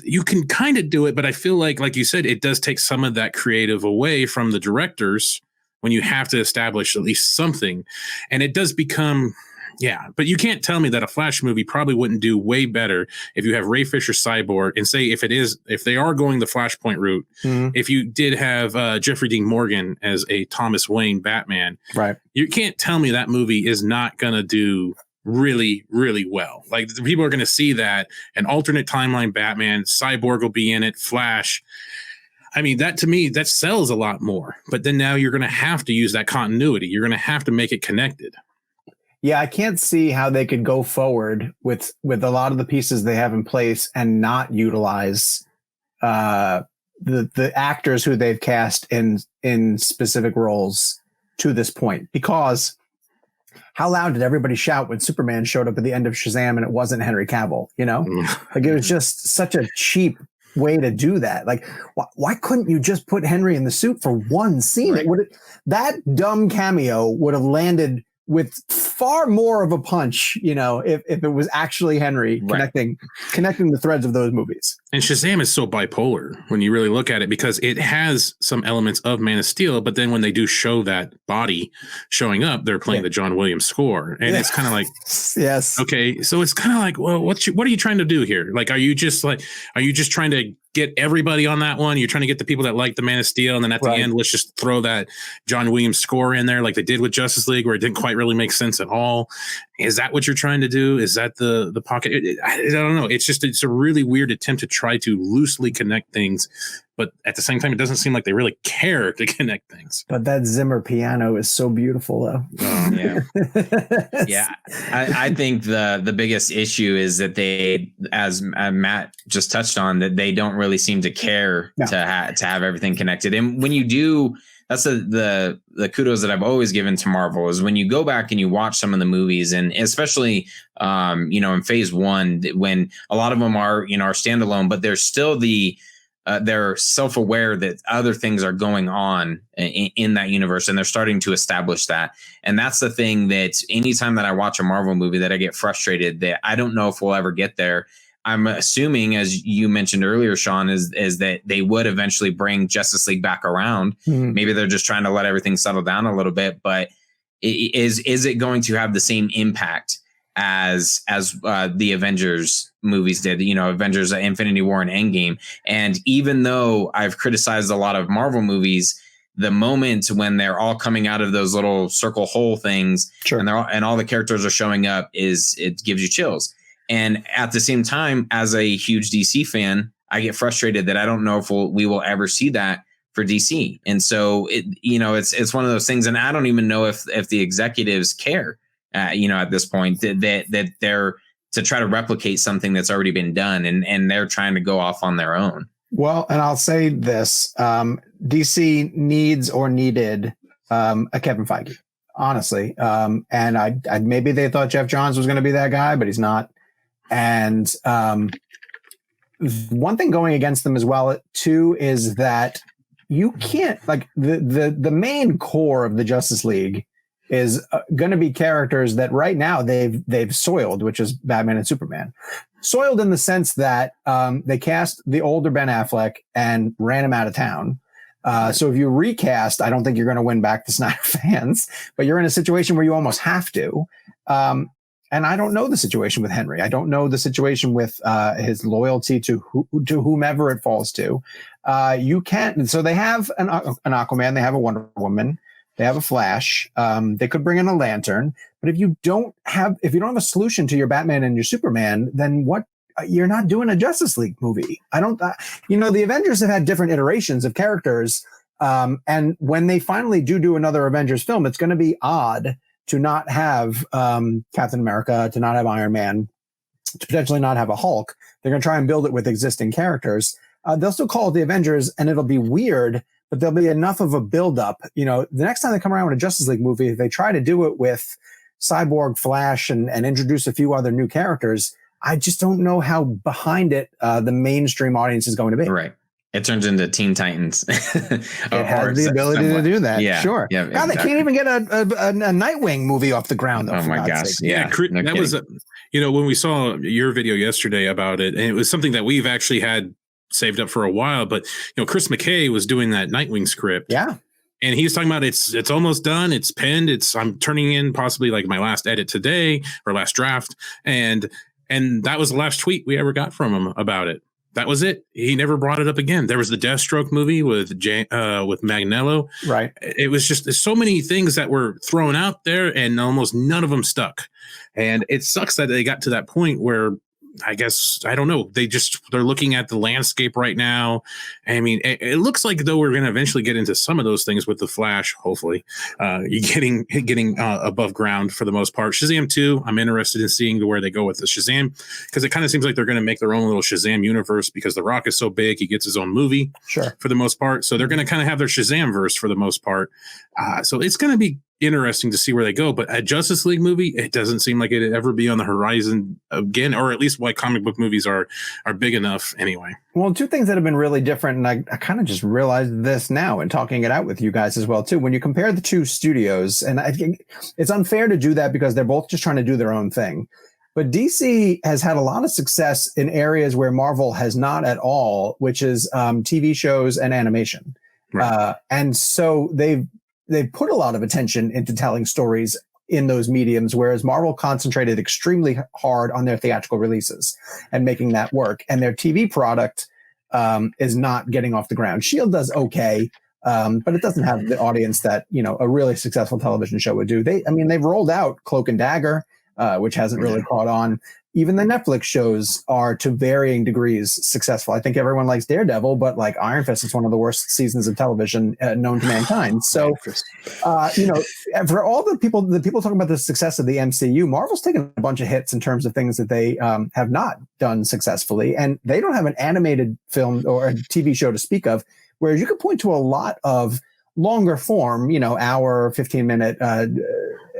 you can kind of do it, but I feel like you said, it does take some of that creative away from the directors when you have to establish at least something. And it does become, but you can't tell me that a Flash movie probably wouldn't do way better if you have Ray Fisher Cyborg, and say if they are going the Flashpoint route, if you did have Jeffrey Dean Morgan as a Thomas Wayne Batman, you can't tell me that movie is not going to do really, really well. Like, people are going to see that an alternate timeline Batman, Cyborg will be in it, Flash. I mean, that to me, that sells a lot more. But then now you're going to have to use that continuity. You're going to have to make it connected. Yeah, I can't see how they could go forward with a lot of the pieces they have in place and not utilize the actors who they've cast in specific roles to this point. Because how loud did everybody shout when Superman showed up at the end of Shazam and it wasn't Henry Cavill? Like, it was just such a cheap way to do that. Like, why couldn't you just put Henry in the suit for one scene? Right. That dumb cameo would have landed with far more of a punch, if it was actually Henry connecting the threads of those movies. And Shazam is so bipolar when you really look at it, because it has some elements of Man of Steel, but then when they do show that body showing up, they're playing the John Williams score, and it's kind of like, yes, okay, so it's kind of like, well, what are you trying to do here? Like, are you just trying to get everybody on that one? You're trying to get the people that like the Man of Steel, and then at the end, let's just throw that John Williams score in there, like they did with Justice League, where it didn't quite really make sense at all. Is that what you're trying to do? Is that the pocket? I don't know. It's a really weird attempt to try to loosely connect things, but at the same time, it doesn't seem like they really care to connect things. But that Zimmer piano is so beautiful, though. Yeah. Yeah. I think the biggest issue is that they, as Matt just touched on, that they don't really seem to care to have everything connected. And when you do, that's the kudos that I've always given to Marvel, is when you go back and you watch some of the movies, and especially in phase one, when a lot of them are standalone, but there's still they're self-aware that other things are going on in that universe, and they're starting to establish that. And that's the thing that anytime that I watch a Marvel movie that I get frustrated that I don't know if we'll ever get there. I'm assuming, as you mentioned earlier, Sean, is that they would eventually bring Justice League back around. Mm-hmm. Maybe they're just trying to let everything settle down a little bit, but is it going to have the same impact as the Avengers movies did, Avengers Infinity War and Endgame? And even though I've criticized a lot of Marvel movies, the moment when they're all coming out of those little circle hole things, and all the characters are showing up, it gives you chills. And at the same time, as a huge DC fan, I get frustrated that I don't know if we will ever see that for DC. And so it's one of those things, and I don't even know if the executives care. At this point, that they're to try to replicate something that's already been done, and they're trying to go off on their own. Well, and I'll say this: DC needs or needed a Kevin Feige, honestly. And I maybe they thought Jeff Johns was going to be that guy, but he's not. And one thing going against them as well too is that you can't, like, the main core of the Justice League is going to be characters that right now they've soiled, which is Batman and Superman. Soiled in the sense that they cast the older Ben Affleck and ran him out of town. So if you recast, I don't think you're going to win back the Snyder fans, but you're in a situation where you almost have to. And I don't know the situation with Henry. I don't know the situation with his loyalty to whomever it falls to. You can't. So they have an Aquaman. They have a Wonder Woman. They have a Flash. They could bring in a Lantern. But if you don't have a solution to your Batman and your Superman, then what? You're not doing a Justice League movie. The Avengers have had different iterations of characters. And when they finally do another Avengers film, it's going to be odd to not have Captain America, to not have Iron Man, to potentially not have a Hulk. They're going to try and build it with existing characters. They'll still call it the Avengers, and it'll be weird, but there'll be enough of a buildup. The next time they come around with a Justice League movie, if they try to do it with Cyborg, Flash, and introduce a few other new characters, I just don't know how behind it the mainstream audience is going to be. Right. It turns into Teen Titans. It has the ability to do that. Yeah, sure. Yeah, God, exactly. They can't even get a Nightwing movie off the ground, though. Oh my gosh. Yeah. That was, when we saw your video yesterday about it, and it was something that we've actually had saved up for a while, but Chris McKay was doing that Nightwing script. Yeah. And he's talking about it's almost done. It's penned. I'm turning in possibly like my last edit today or last draft. And that was the last tweet we ever got from him about it. That was it. He never brought it up again. There was the Deathstroke movie with Magnello. Right. It was just, there's so many things that were thrown out there and almost none of them stuck. And it sucks that they got to that point where, I guess, I don't know. They're looking at the landscape right now. I mean, it looks like though we're going to eventually get into some of those things with the Flash. Hopefully, getting above ground for the most part. Shazam 2, I'm interested in seeing where they go with the Shazam, because it kind of seems like they're going to make their own little Shazam universe because The Rock is so big. He gets his own movie, sure, for the most part. So they're going to kind of have their Shazam verse for the most part. So it's going to be interesting to see where they go. But a Justice League movie, it doesn't seem like it'd ever be on the horizon again, or at least why comic book movies are big enough anyway. Well, two things that have been really different, and I kind of just realized this now in talking it out with you guys as well too. When you compare the two studios, and I think it's unfair to do that because they're both just trying to do their own thing. But DC has had a lot of success in areas where Marvel has not at all, which is TV shows and animation. Right. And so they've put a lot of attention into telling stories in those mediums, whereas Marvel concentrated extremely hard on their theatrical releases and making that work. And their TV product is not getting off the ground. S.H.I.E.L.D. does okay, but it doesn't have the audience that, a really successful television show would do. They've rolled out Cloak and Dagger, which hasn't really caught on. Even the Netflix shows are to varying degrees successful. I think everyone likes Daredevil, but like Iron Fist is one of the worst seasons of television known to mankind. So, for all the people talking about the success of the MCU, Marvel's taken a bunch of hits in terms of things that they have not done successfully. And they don't have an animated film or a TV show to speak of, whereas you could point to a lot of longer form, hour, 15-minute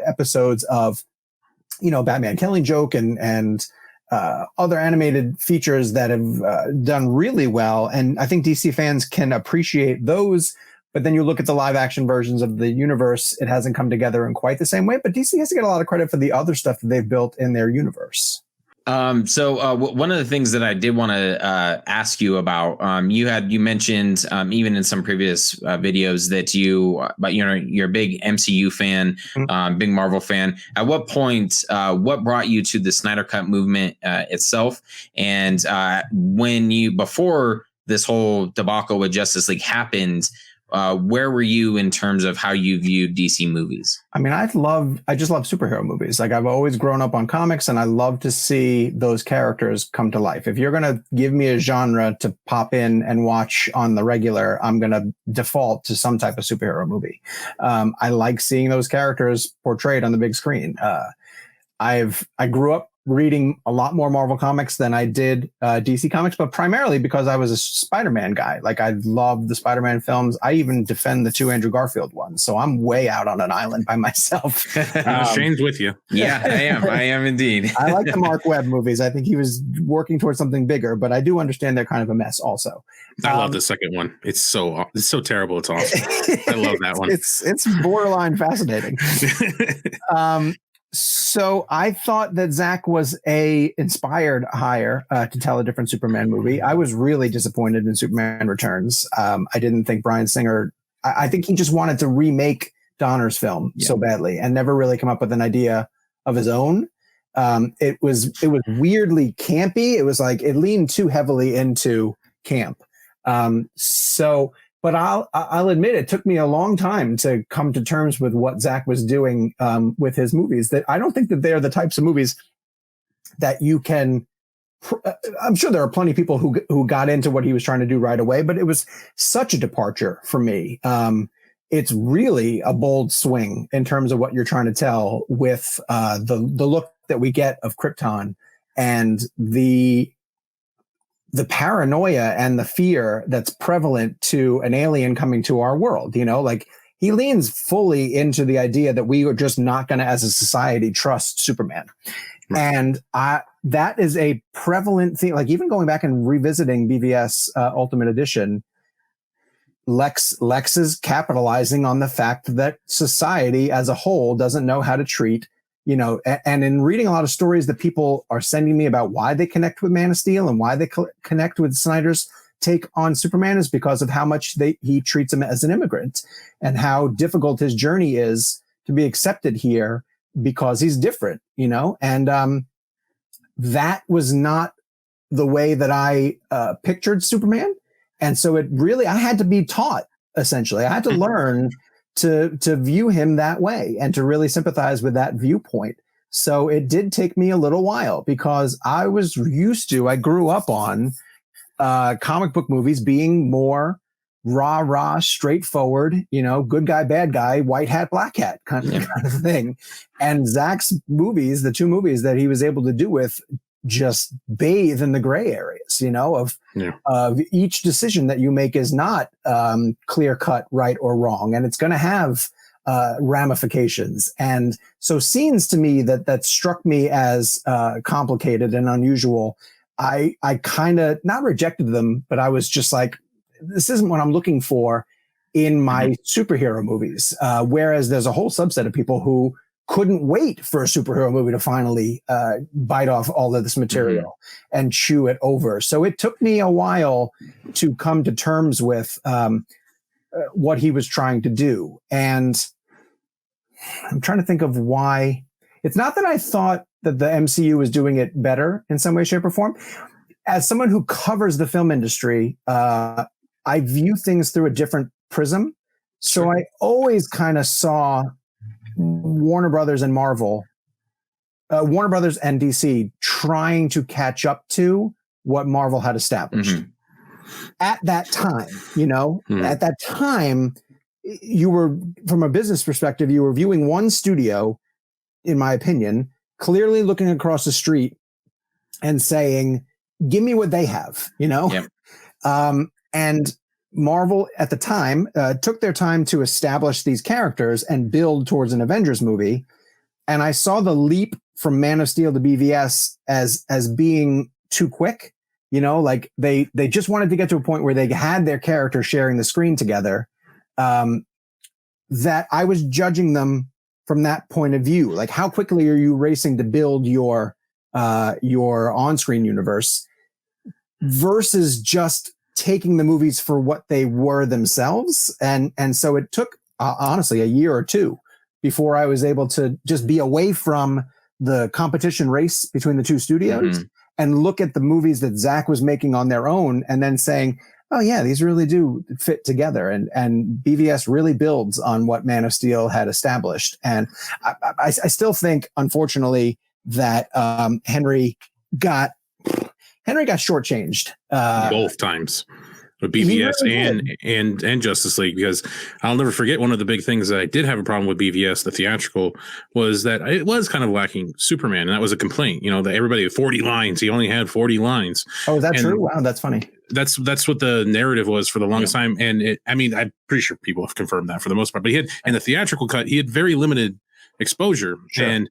episodes of Batman Killing Joke and other animated features that have done really well. And I think DC fans can appreciate those. But then you look at the live action versions of the universe, it hasn't come together in quite the same way. But DC has to get a lot of credit for the other stuff that they've built in their universe. So one of the things that I did want to ask you about, you mentioned even in some previous videos that you're a big MCU fan, big Marvel fan. At what point, what brought you to the Snyder Cut movement itself? And before this whole debacle with Justice League happened, where were you in terms of how you viewed DC movies? I just love superhero movies. Like, I've always grown up on comics, and I love to see those characters come to life. If you're going to give me a genre to pop in and watch on the regular, I'm going to default to some type of superhero movie. I like seeing those characters portrayed on the big screen. I grew up reading a lot more Marvel comics than I did DC comics, but primarily because I was a Spider-Man guy. Like, I love the Spider-Man films. I even defend the 2 Andrew Garfield ones. So I'm way out on an island by myself. Shane's with you. Yeah, I am indeed. I like the Mark Webb movies. I think he was working towards something bigger, but I do understand they're kind of a mess also. I love the second one. It's so terrible. It's awesome. I love that one. It's borderline fascinating. So I thought that Zach was a inspired hire to tell a different Superman movie. I was really disappointed in Superman Returns. I didn't think Bryan Singer. I think he just wanted to remake Donner's film so badly and never really come up with an idea of his own. It was weirdly campy. It was like it leaned too heavily into camp. But I'll admit it took me a long time to come to terms with what Zach was doing with his movies. That I don't think that they're the types of movies that you can. I'm sure there are plenty of people who got into what he was trying to do right away, but it was such a departure for me. It's really a bold swing in terms of what you're trying to tell with the look that we get of Krypton and the paranoia and the fear that's prevalent to an alien coming to our world. Like, he leans fully into the idea that we are just not going to, as a society, trust Superman. Right. And that is a prevalent thing. Like, even going back and revisiting BVS Ultimate Edition, Lex is capitalizing on the fact that society as a whole doesn't know how to treat, and in reading a lot of stories that people are sending me about why they connect with Man of Steel and why they connect with Snyder's take on Superman is because of how much he treats him as an immigrant and how difficult his journey is to be accepted here because he's different, and that was not the way that I pictured Superman. And so I had to be taught, essentially. I had to learn to view him that way and to really sympathize with that viewpoint. So it did take me a little while because I grew up on comic book movies being more rah, straightforward, good guy, bad guy, white hat, black hat kind of thing. And Zach's movies, the 2 movies that he was able to do with, just bathe in the gray areas, of each decision that you make is not clear cut, right or wrong. And it's going to have ramifications. And so scenes to me that struck me as complicated and unusual, I kind of not rejected them, but I was just like, this isn't what I'm looking for in my superhero movies. Whereas there's a whole subset of people who couldn't wait for a superhero movie to finally bite off all of this material and chew it over. So it took me a while to come to terms with what he was trying to do. And I'm trying to think of why. It's not that I thought that the MCU was doing it better in some way, shape, or form. As someone who covers the film industry, I view things through a different prism. So I always kind of saw Warner Brothers and Marvel, Warner Brothers and DC trying to catch up to what Marvel had established. At that time, at that time, you were, from a business perspective, you were viewing one studio, in my opinion, clearly looking across the street and saying, give me what they have, and Marvel at the time took their time to establish these characters and build towards an Avengers movie. And I saw the leap from Man of Steel to BVS as being too quick. Like they just wanted to get to a point where they had their characters sharing the screen together. That I was judging them from that point of view. Like, how quickly are you racing to build your on-screen universe versus just taking the movies for what they were themselves. And so it took, honestly, a year or two before I was able to just be away from the competition race between the two studios and look at the movies that Zach was making on their own and then saying, oh yeah, these really do fit together. And BVS really builds on what Man of Steel had established. And I still think, unfortunately, that Henry got shortchanged both times with BVS really and Justice League, because I'll never forget one of the big things that I did have a problem with BVS, the theatrical, was that it was kind of lacking Superman, and that was a complaint. That everybody had 40 lines, he only had 40 lines. Oh, is that true? Wow, that's funny. That's what the narrative was for the longest time, and I'm pretty sure people have confirmed that for the most part. But he had, in the theatrical cut, he had very limited exposure. Sure. And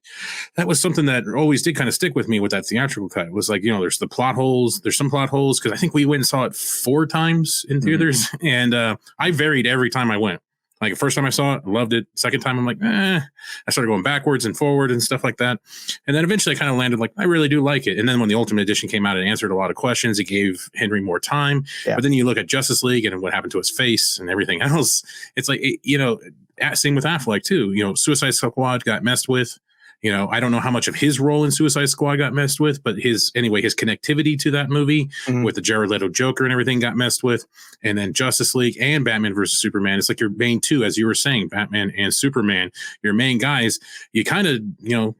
that was something that always did kind of stick with me with that theatrical cut. It was like, there's the plot holes, there's some plot holes, because I think we went and saw it 4 times in theaters, and I varied every time I went. Like, the first time I saw it, I loved it. Second time, I'm like, I started going backwards and forward and stuff like that. And then eventually I kind of landed like, I really do like it. And then when the Ultimate Edition came out, it answered a lot of questions. It gave Henry more time. Yeah. But then you look at Justice League and what happened to his face and everything else. It's like, same with Affleck too. Suicide Squad got messed with. I don't know how much of his role in Suicide Squad got messed with, but his connectivity to that movie with the Jared Leto Joker and everything got messed with. And then Justice League and Batman versus Superman. It's like your main two, as you were saying, Batman and Superman, your main guys, you kind of,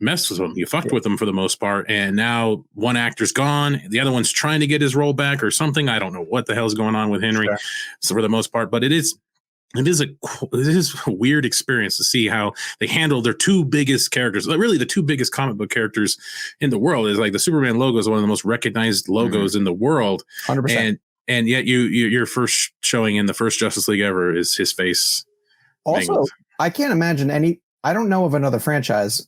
messed with them. You fucked with them for the most part. And now one actor's gone. The other one's trying to get his role back or something. I don't know what the hell's going on with Henry. Sure. So for the most part, but it is a weird experience to see how they handle their two biggest characters. Really, the two biggest comic book characters in the world. Is like the Superman logo is one of the most recognized logos in the world. 100%. And yet your first showing in the first Justice League ever is his face. Also, mangled. I can't imagine I don't know of another franchise,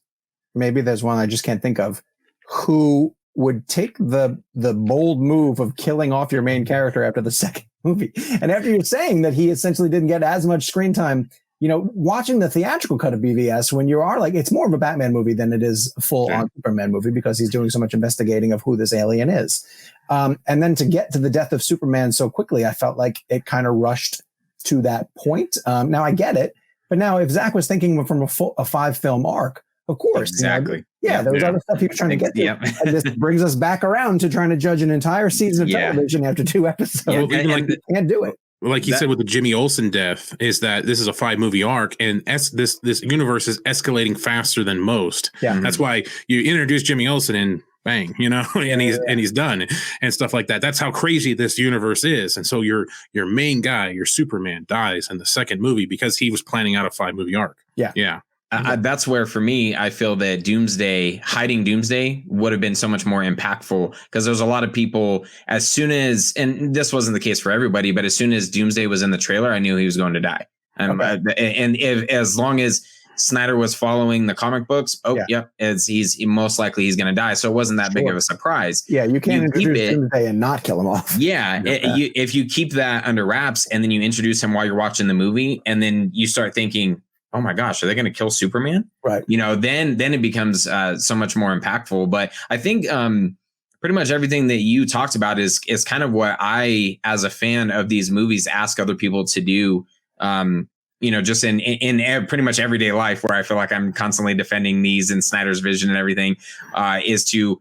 maybe there's one I just can't think of, who would take the bold move of killing off your main character after the second movie. And after you're saying that he essentially didn't get as much screen time, watching the theatrical cut of BVS, when you are like, it's more of a Batman movie than it is a full on Superman movie, because he's doing so much investigating of who this alien is. And then to get to the death of Superman so quickly, I felt like it kind of rushed to that point. Now I get it, but now if Zach was thinking from a 5-film arc, of course. Exactly. There was other stuff he was trying to get to. And this brings us back around to trying to judge an entire season of television after 2 episodes. Well, even you can't do it. Like you said with the Jimmy Olsen death, is that this is a 5-movie arc, and this universe is escalating faster than most. Yeah. That's why you introduce Jimmy Olsen and bang, and he's done and stuff like that. That's how crazy this universe is. And so your main guy, your Superman, dies in the second movie because he was planning out a 5-movie arc. Yeah. Yeah. That's where, for me, I feel that hiding Doomsday would have been so much more impactful, because there's a lot of people, as soon as, and this wasn't the case for everybody, but as soon as Doomsday was in the trailer, I knew he was going to die. And if, as long as Snyder was following the comic books, he's most likely he's going to die. So it wasn't that big of a surprise. Yeah, you can't introduce Doomsday and not kill him off. Yeah, if you keep that under wraps and then you introduce him while you're watching the movie, and then you start thinking, oh my gosh, are they going to kill Superman? Right. Then it becomes so much more impactful. But I think pretty much everything that you talked about is kind of what I, as a fan of these movies, ask other people to do. Just in pretty much everyday life, where I feel like I'm constantly defending these and Snyder's vision and everything, is to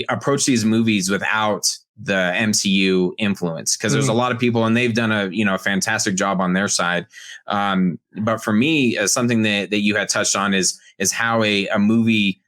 approach these movies without the MCU influence, because there's a lot of people and they've done a fantastic job on their side. But for me, something that you had touched on is how a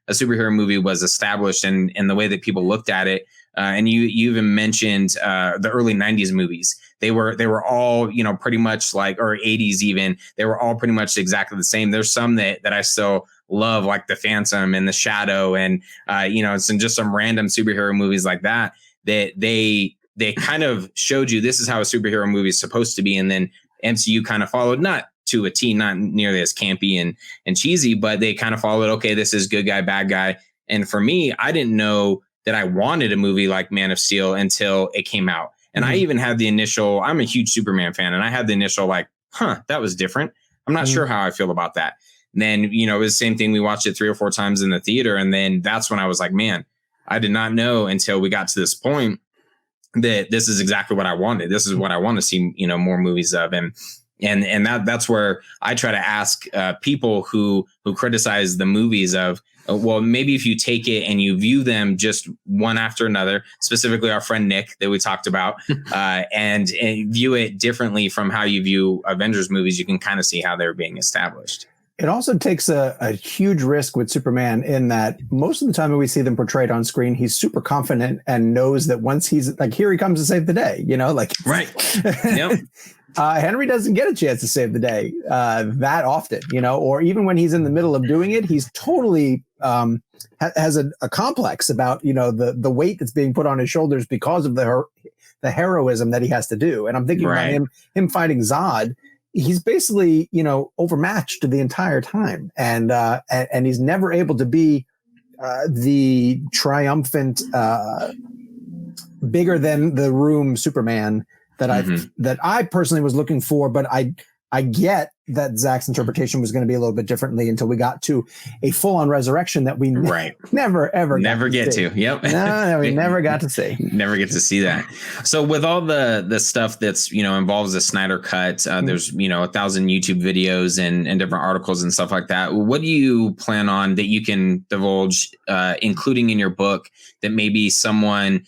superhero movie was established and the way that people looked at it. And you even mentioned the early 90s movies. They were all, pretty much like, or 80s even, they were all pretty much exactly the same. There's some that I still love, like The Phantom and The Shadow, and just some random superhero movies like that they kind of showed you this is how a superhero movie is supposed to be. And then MCU kind of followed, not to a T, not nearly as campy and cheesy, but they kind of followed, okay, this is good guy, bad guy. And for me, I didn't know that I wanted a movie like Man of Steel until it came out. And I even had the initial, I'm a huge Superman fan, and I had the initial like, that was different. I'm not sure how I feel about that. And then, it was the same thing. We watched it 3 or 4 times in the theater. And then that's when I was like, man, I did not know until we got to this point that this is exactly what I wanted. This is what I want to see, more movies of. And that's where I try to ask people who criticize the movies of, well, maybe if you take it and you view them just one after another, specifically our friend Nick that we talked about, and view it differently from how you view Avengers movies, you can kind of see how they're being established. It also takes a huge risk with Superman in that most of the time when we see them portrayed on screen, he's super confident and knows that once he's like, here he comes to save the day, Right. Yep. Henry doesn't get a chance to save the day that often, or even when he's in the middle of doing it, he's totally has a complex about, the weight that's being put on his shoulders because of the heroism that he has to do. And I'm thinking about him fighting Zod. He's basically, overmatched the entire time. And he's never able to be the triumphant, bigger than the room Superman that I personally was looking for, but I get that Zach's interpretation was going to be a little bit differently until we got to a full-on resurrection that we never get to. Yep. No, we never got to see. Never get to see that. So with all the stuff that's involves the Snyder cut, there's 1,000 YouTube videos and different articles and stuff like that. What do you plan on that you can divulge, including in your book, that maybe someone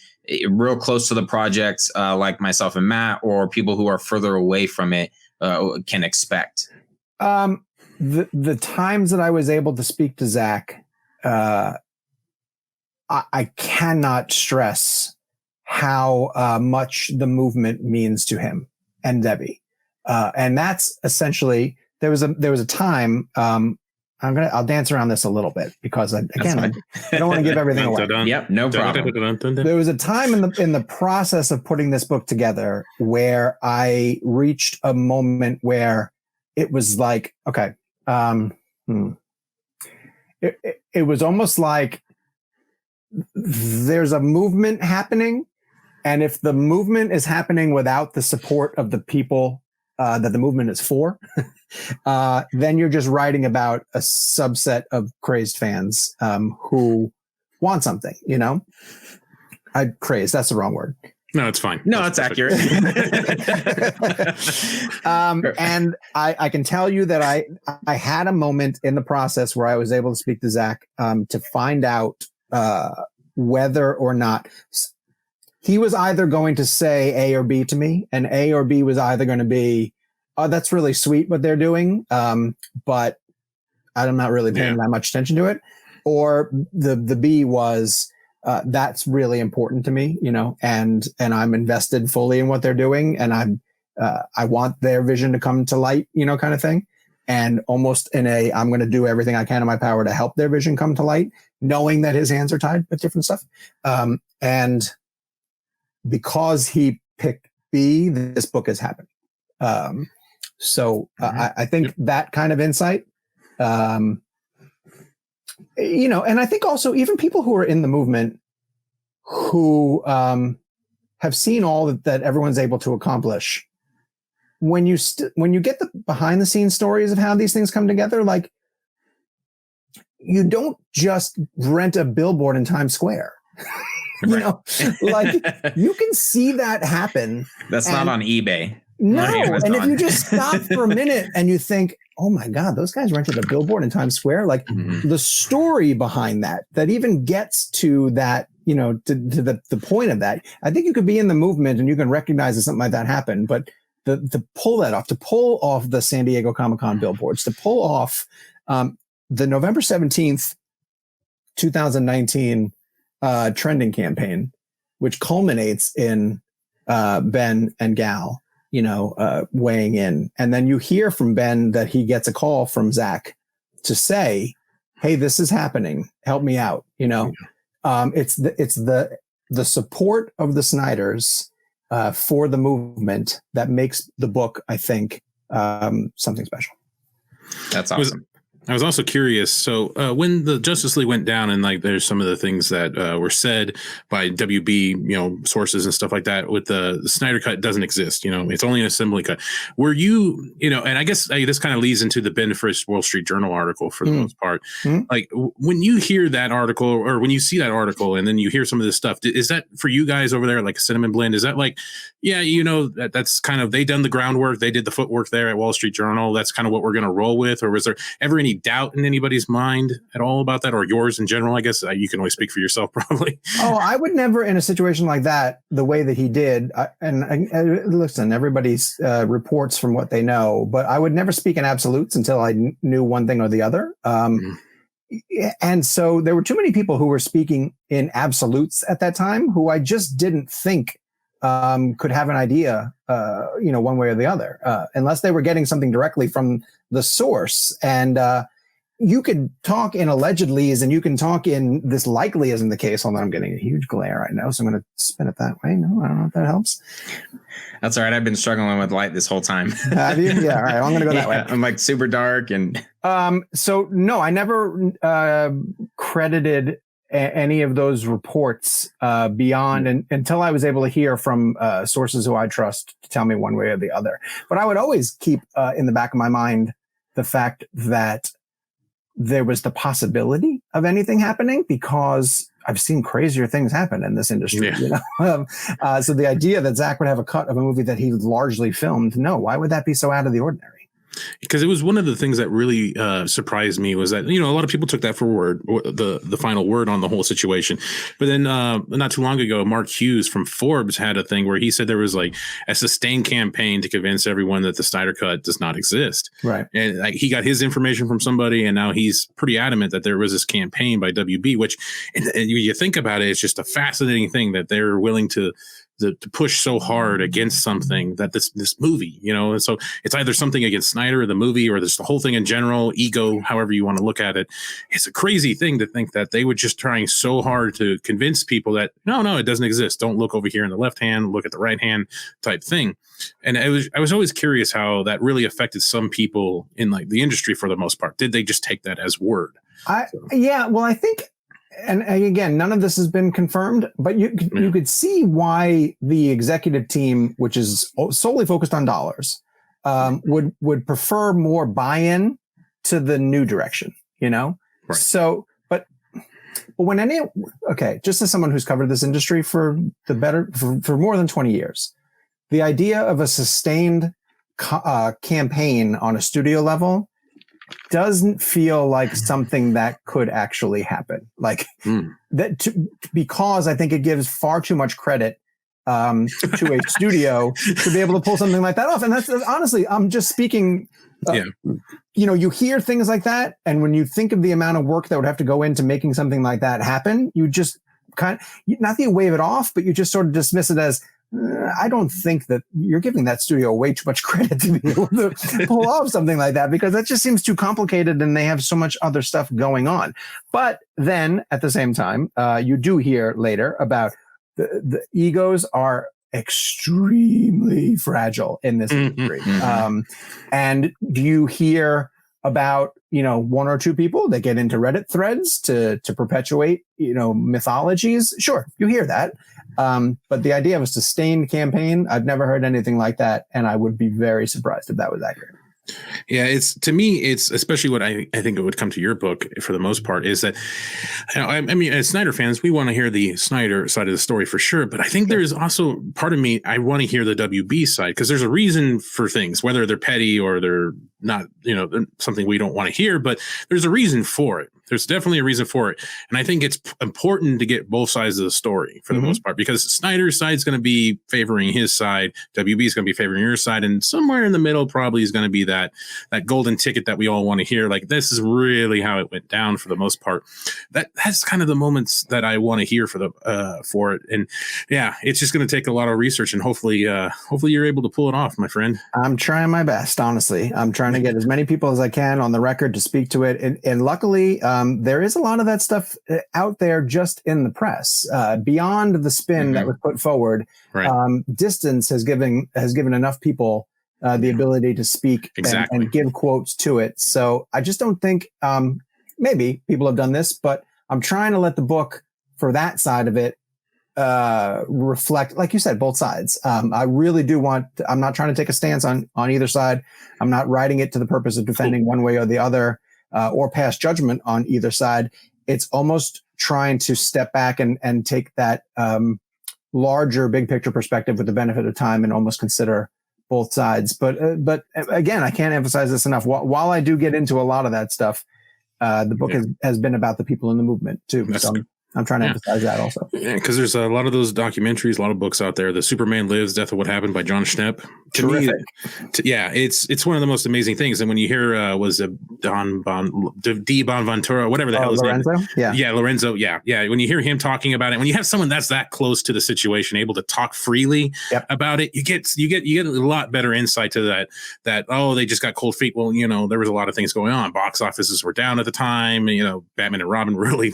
real close to the project, like myself and Matt, or people who are further away from it, can expect? The times that I was able to speak to Zach, I cannot stress how much the movement means to him and Debbie. And that's essentially, there was a time, I'll dance around this a little bit because I don't want to give everything away. Yep, no problem. There was a time in the process of putting this book together where I reached a moment where it was like, okay, it was almost like there's a movement happening, and if the movement is happening without the support of the people that the movement is for, then you're just writing about a subset of crazed fans who want something, crazed, that's the wrong word. No, it's fine. No, it's accurate. And I can tell you that I had a moment in the process where I was able to speak to Zach to find out whether or not he was either going to say A or B to me, and A or B was either going to be, oh, that's really sweet what they're doing, but I'm not really paying that much attention to it. Or the B was, that's really important to me, and I'm invested fully in what they're doing, and I want their vision to come to light, kind of thing. And almost in I'm going to do everything I can in my power to help their vision come to light, knowing that his hands are tied with different stuff. And because he picked B, this book has happened. So I think that kind of insight, and I think also even people who are in the movement who have seen all that everyone's able to accomplish. When you get the behind the scenes stories of how these things come together, like you don't just rent a billboard in Times Square. Like you can see that happen. That's not on eBay. No, and if you just stop for a minute and you think, oh my God, those guys rented a billboard in Times Square, like the story behind that even gets to that, to the point of that. I think you could be in the movement and you can recognize that something like that happened, but to pull off the San Diego Comic-Con billboards, to pull off the November 17th, 2019 trending campaign, which culminates in Ben and Gal, weighing in. And then you hear from Ben that he gets a call from Zach to say, hey, this is happening. Help me out. It's the support of the Snyders for the movement that makes the book, I think, something special. That's awesome. I was also curious. So when the Justice League went down, and like there's some of the things that were said by WB, sources and stuff like that, with the Snyder cut doesn't exist. It's only an assembly cut. Were you, and I guess this kind of leads into the Ben Frist Wall Street Journal article for the most part. Like when you hear that article, or when you see that article, and then you hear some of this stuff, is that for you guys over there like a cinnamon blend? Is that like, that's kind of, they done the groundwork, they did the footwork there at Wall Street Journal, that's kind of what we're going to roll with? Or was there ever any doubt in anybody's mind at all about that, or yours in general? I guess you can only speak for yourself, probably. Oh, I would never, in a situation like that, the way that he did, listen, everybody's reports from what they know, but I would never speak in absolutes until I knew one thing or the other. And so there were too many people who were speaking in absolutes at that time who I just didn't think could have an idea, one way or the other, unless they were getting something directly from the source. And you could talk in allegedlys and you can talk in this likely isn't the case. Although I'm getting a huge glare right now, so I'm going to spin it that way. No, I don't know if that helps. That's all right. I've been struggling with light this whole time. Have you? Yeah. All right. I'm going to go that way. I'm like super dark and. So no, I never credited any of those reports beyond until I was able to hear from sources who I trust to tell me one way or the other. But I would always keep in the back of my mind the fact that there was the possibility of anything happening, because I've seen crazier things happen in this industry. So the idea that Zach would have a cut of a movie that he largely filmed, no, why would that be so out of the ordinary? Because it was one of the things that really surprised me was that, a lot of people took that for the final word on the whole situation. But then not too long ago, Mark Hughes from Forbes had a thing where he said there was like a sustained campaign to convince everyone that the Snyder cut does not exist. Right. And like he got his information from somebody, and now he's pretty adamant that there was this campaign by WB, which, and you think about it, it's just a fascinating thing that they're willing to push so hard against something that this movie, and so it's either something against Snyder or the movie, or this the whole thing in general, ego, however you want to look at it. It's a crazy thing to think that they were just trying so hard to convince people that no, it doesn't exist. Don't look over here in the left hand, look at the right hand type thing. And I was always curious how that really affected some people in like the industry for the most part. Did they just take that as word? Yeah, well, I think. And again, none of this has been confirmed, but you could see why the executive team, which is solely focused on dollars, would prefer more buy-in to the new direction, Right. So, but when just as someone who's covered this industry for more than 20 years, the idea of a sustained campaign on a studio level doesn't feel like something that could actually happen. Like because I think it gives far too much credit to a studio to be able to pull something like that off. And that's honestly, I'm just speaking. You hear things like that, and when you think of the amount of work that would have to go into making something like that happen, you just not that you wave it off, but you just sort of dismiss it as. I don't think that you're giving that studio way too much credit to be able to pull off something like that, because that just seems too complicated and they have so much other stuff going on. But then at the same time, you do hear later about the egos are extremely fragile in this industry. And do you hear about, one or two people that get into Reddit threads to perpetuate, mythologies? Sure, you hear that. But the idea of a sustained campaign, I've never heard anything like that. And I would be very surprised if that was accurate. Yeah, to me, it's especially what I think it would come to your book for the most part is that, I mean, as Snyder fans, we want to hear the Snyder side of the story for sure. But I think there is also part of me, I want to hear the WB side because there's a reason for things, whether they're petty or they're not, something we don't want to hear, but there's a reason for it. There's definitely a reason for it. And I think it's important to get both sides of the story for the most part, because Snyder's side is going to be favoring his side. WB is going to be favoring your side. And somewhere in the middle probably is going to be that golden ticket that we all want to hear. Like, this is really how it went down for the most part. That's kind of the moments that I want to hear for it. And yeah, it's just going to take a lot of research, and hopefully you're able to pull it off, my friend. I'm trying my best, honestly. I'm trying to get as many people as I can on the record to speak to it. And luckily, there is a lot of that stuff out there just in the press. Beyond the spin that was put forward, distance has given enough people the ability to speak and give quotes to it. So I just don't think, maybe people have done this, but I'm trying to let the book for that side of it reflect, like you said, both sides. I really do I'm not trying to take a stance on either side. I'm not writing it to the purpose of defending one way or the other, or pass judgment on either side. It's almost trying to step back and take that larger big picture perspective with the benefit of time and almost consider both sides. But again, I can't emphasize this enough. While I do get into a lot of that stuff, the book has been about the people in the movement too. So I'm trying to emphasize that also. Yeah, because there's a lot of those documentaries, a lot of books out there. The Superman Lives, Death of What Happened by John Schnepp. Terrific. It's one of the most amazing things. And when you hear D. Bonventura, whatever the hell his Lorenzo? name is. Yeah, Lorenzo. Yeah. When you hear him talking about it, when you have someone that's that close to the situation, able to talk freely about it, you get a lot better insight to that. Oh, they just got cold feet. Well, there was a lot of things going on. Box offices were down at the time. Batman and Robin really,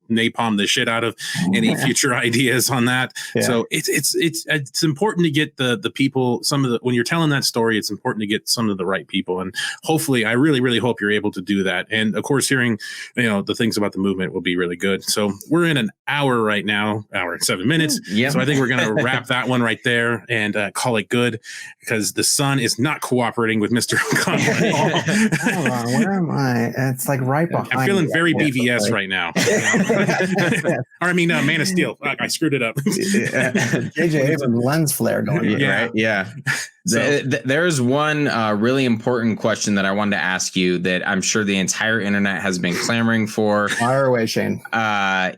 napalm the shit out of any future ideas on that. So it's important to get the people, when you're telling that story, it's important to get some of the right people. And hopefully, I really, really hope you're able to do that. And of course, hearing, the things about the movement will be really good. So we're in an hour right now, hour and 7 minutes. So I think we're going to wrap that one right there and call it good, because the sun is not cooperating with Mr. O'Connor at all. Hold on, where am I? It's like right behind. I'm feeling very BVS right now. Or I mean, Man of Steel. I screwed it up. JJ Abrams lens flare going. Right? Yeah. There's one really important question that I wanted to ask you that I'm sure the entire internet has been clamoring for. Fire away, Shane.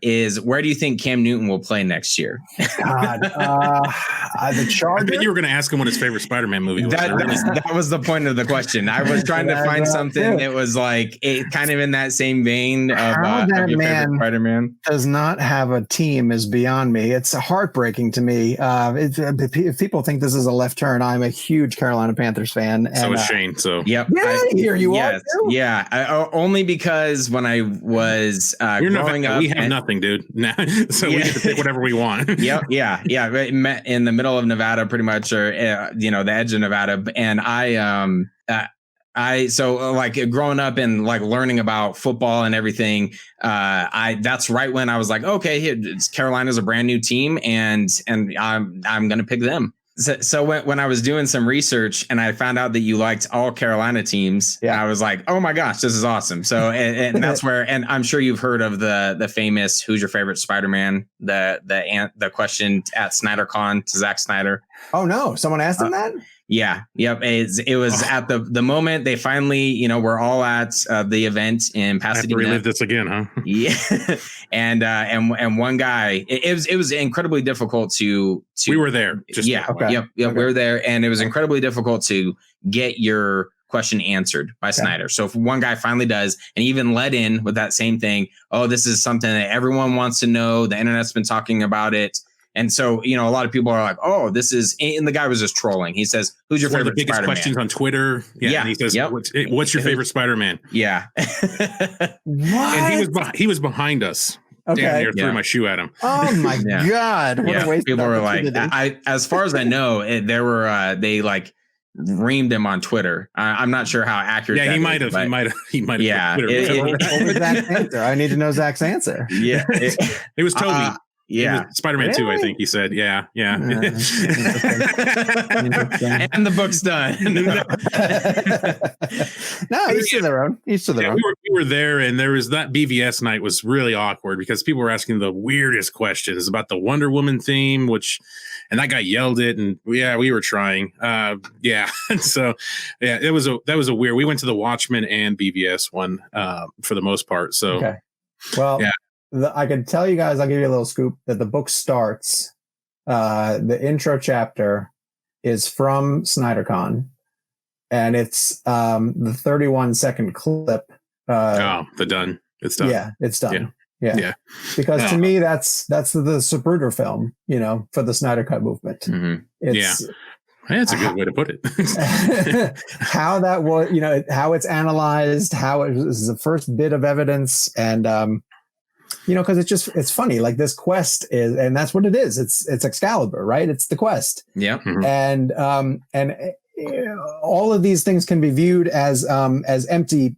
Is where do you think Cam Newton will play next year? God, the Chargers. I bet you were going to ask him what his favorite Spider-Man movie was. That was the point of the question. I was trying to find something that was like kind of in that same vein of your favorite Spider-Man. Does not have a team is beyond me. It's heartbreaking to me. If people think this is a left turn, I'm a huge Carolina Panthers fan. And, so is Shane. So yep. Here you are. Too. Yeah. Only because when I was growing up, we have nothing, dude. So we get to pick whatever we want. Yeah. In the middle of Nevada, pretty much, or the edge of Nevada, and growing up and like learning about football and everything, that's right when I was like, okay, Carolina's a brand new team, and I'm gonna pick them. So when I was doing some research and I found out that you liked all Carolina teams, I was like, oh my gosh, this is awesome. So and that's where, and I'm sure you've heard of the famous "Who's your favorite Spider-Man?" the question at SnyderCon to Zack Snyder. Oh no, someone asked him that. Yeah. Yep. It was at the moment they finally, we're all at the event in Pasadena. I have to relive this again, huh? Yeah. and one guy, it was incredibly difficult to. We were there. Yep. We were there, and it was incredibly difficult to get your question answered by Snyder. So if one guy finally does, and even led in with that same thing, oh, this is something that everyone wants to know. The internet's been talking about it. And so, a lot of people are like, oh, this is, and the guy was just trolling. He says, who's your favorite biggest Spider-Man? Questions on Twitter. Yeah. And he says, what's your favorite Spider-Man? Yeah. What? And he was behind us. damn near threw my shoe at him. Oh my God. What a waste. People were like, as far as I know, they like reamed him on Twitter. I'm not sure how accurate. Yeah, he might have. Yeah. What was Zach's answer? I need to know Zach's answer. Yeah. It was Toby. Yeah. Spider-Man 2, I think he said. Yeah. And the book's done. No, each to their own. Each to their own. We were there, and there was that BVS night was really awkward because people were asking the weirdest questions about the Wonder Woman theme, and that guy yelled it, and we were trying. So that was a weird. We went to the Watchmen and BVS one for the most part. So okay. Well, I can tell you guys, I'll give you a little scoop that the book starts. The intro chapter is from SnyderCon, and it's the 31-second clip. It's done. Yeah, it's done. Yeah. Because to me, that's the Zapruder film, for the Snyder Cut movement. Mm-hmm. That's a good way to put it. How that was, how it's analyzed, how it was the first bit of evidence, and because it's funny. Like this quest is, and that's what it is. It's Excalibur, right? It's the quest. Yeah. Mm-hmm. And all of these things can be viewed as empty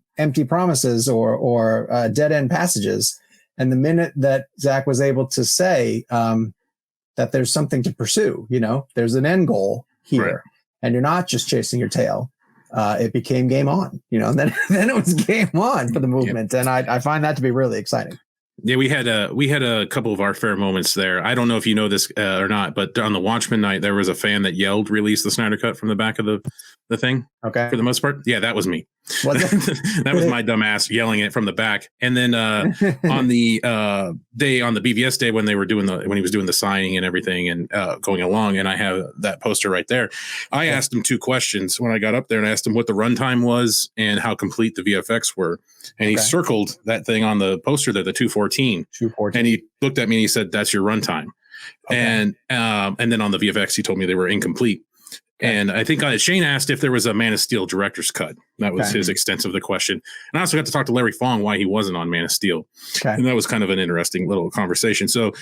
promises or dead end passages. And the minute that Zach was able to say that there's something to pursue, there's an end goal here, right, and you're not just chasing your tail. It became game on, and then it was game on for the movement. Yep. And I find that to be really exciting. Yeah, we had a couple of our fair moments there. I don't know if you know this or not, but on the Watchmen night, there was a fan that yelled, "Release the Snyder Cut" from the back of the thing. Okay. For the most part. Yeah, that was me. That was my dumb ass yelling it from the back. And then on the BVS day when he was doing the signing and everything and going along, and I have that poster right there. I asked him 2 questions when I got up there, and I asked him what the runtime was and how complete the VFX were. And he circled that thing on the poster there, the 214. And he looked at me and he said, "That's your runtime." Okay. And then on the VFX, he told me they were incomplete. Okay. And I think Shane asked if there was a Man of Steel director's cut. That was his extent of the question. And I also got to talk to Larry Fong why he wasn't on Man of Steel. Okay. And that was kind of an interesting little conversation. So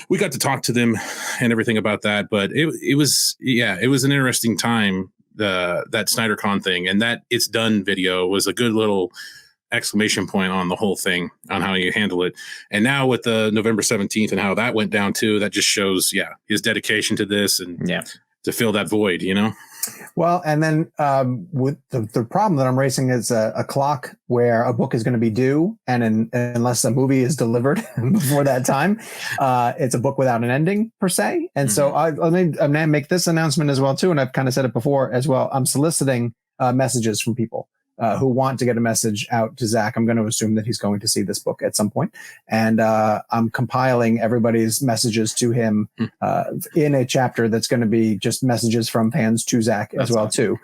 we got to talk to them and everything about that. But it was an interesting time, that SnyderCon thing. And that It's Done video was a good little exclamation point on the whole thing, on how you handle it. And now with the November 17th and how that went down too, that just shows, his dedication to this and to fill that void, Well, and then with the problem that I'm racing is a clock where a book is going to be due, and unless a movie is delivered before that time, it's a book without an ending per se. And so I'm going to make this announcement as well too, and I've kind of said it before as well. I'm soliciting messages from people who want to get a message out to Zach. I'm going to assume that he's going to see this book at some point. And I'm compiling everybody's messages to him in a chapter that's going to be just messages from fans to Zach as well, too.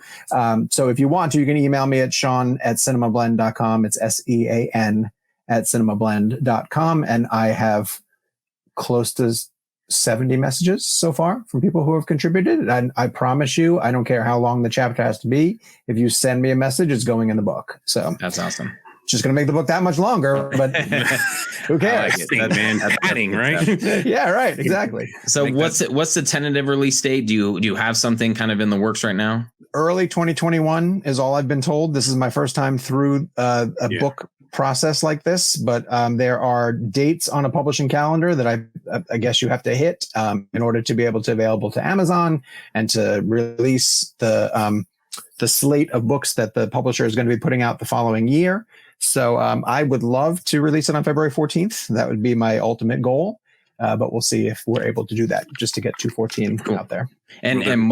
So if you want to, you can email me at Sean@cinemablend.com. It's SEAN @cinemablend.com. And I have close to 70 messages so far from people who have contributed. And I promise you, I don't care how long the chapter has to be. If you send me a message, it's going in the book. So that's awesome. Just going to make the book that much longer, but who cares? That's adding, right? Yeah, right. Exactly. So what's the tentative release date? Do you have something kind of in the works right now? Early 2021 is all I've been told. This is my first time through a book process like this, but there are dates on a publishing calendar that I guess you have to hit in order to be available to Amazon and to release the slate of books that the publisher is going to be putting out the following year. So I would love to release it on February 14th. That would be my ultimate goal. But we'll see if we're able to do that just to get 214 out there. And I'm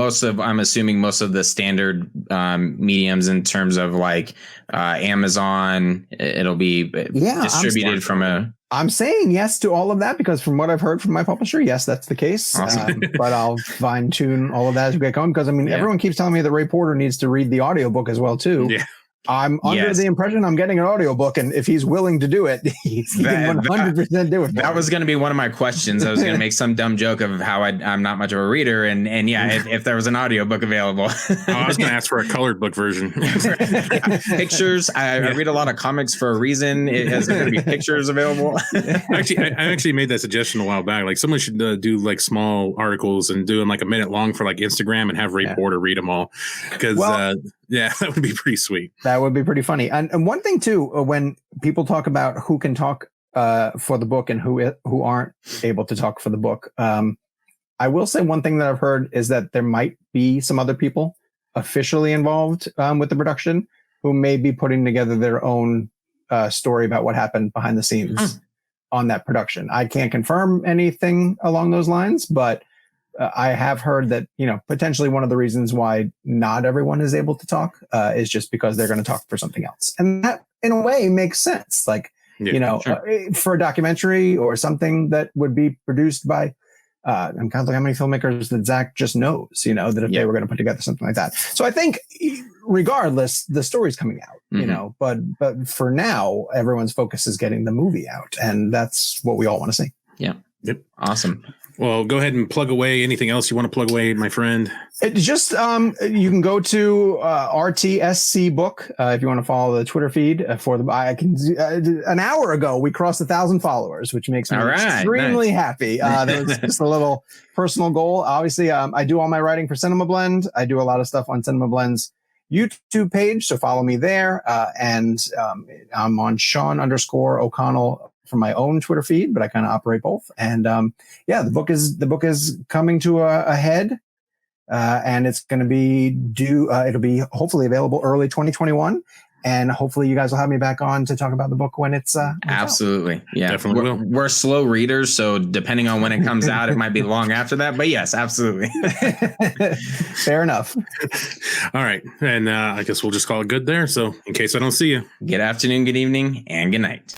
assuming most of the standard mediums in terms of like Amazon, it'll be distributed I'm saying yes to all of that because from what I've heard from my publisher, yes, that's the case. Awesome. But I'll fine tune all of that as we get going because everyone keeps telling me that Ray Porter needs to read the audiobook as well too. Yeah. I'm under the impression I'm getting an audiobook, and if he's willing to do it, he can 100% do it. That was going to be one of my questions. I was going to make some dumb joke of how I'm not much of a reader, and yeah, if there was an audiobook available. I was going to ask for a colored book version. Pictures. I read a lot of comics for a reason. Is there going to be pictures available? I actually made that suggestion a while back. Like someone should do like small articles and do them like a minute long for like Instagram and have Ray Porter read them all. Because yeah, that would be pretty sweet. That would be pretty funny. And one thing too, when people talk about who can talk for the book and who aren't able to talk for the book, I will say one thing that I've heard is that there might be some other people officially involved with the production who may be putting together their own story about what happened behind the scenes on that production. I can't confirm anything along those lines, but I have heard that, potentially one of the reasons why not everyone is able to talk is just because they're going to talk for something else. And that in a way makes sense. Like, for a documentary or something that would be produced by, I'm counting how many filmmakers that Zach just knows, that if they were going to put together something like that. So I think regardless, the story's coming out, but for now, everyone's focus is getting the movie out. And that's what we all want to see. Yeah. Yep. Awesome. Well, go ahead and plug away anything else you want to plug away, my friend. It just you can go to RTSC Book if you want to follow the Twitter feed for the. An hour ago we crossed 1,000 followers, which makes me extremely happy. That was just a little personal goal. Obviously, I do all my writing for Cinema Blend. I do a lot of stuff on Cinema Blend's YouTube page, so follow me there. And I'm on Sean_O'Connell for my own Twitter feed, but I kind of operate both. And the book is coming to a head, and it's going to be it'll be hopefully available early 2021. And hopefully you guys will have me back on to talk about the book when it's absolutely out. Yeah, definitely will. We're slow readers, so depending on when it comes out, it might be long after that. But yes, absolutely. Fair enough. All right, and I guess we'll just call it good there. So in case I don't see you, good afternoon, good evening, and good night.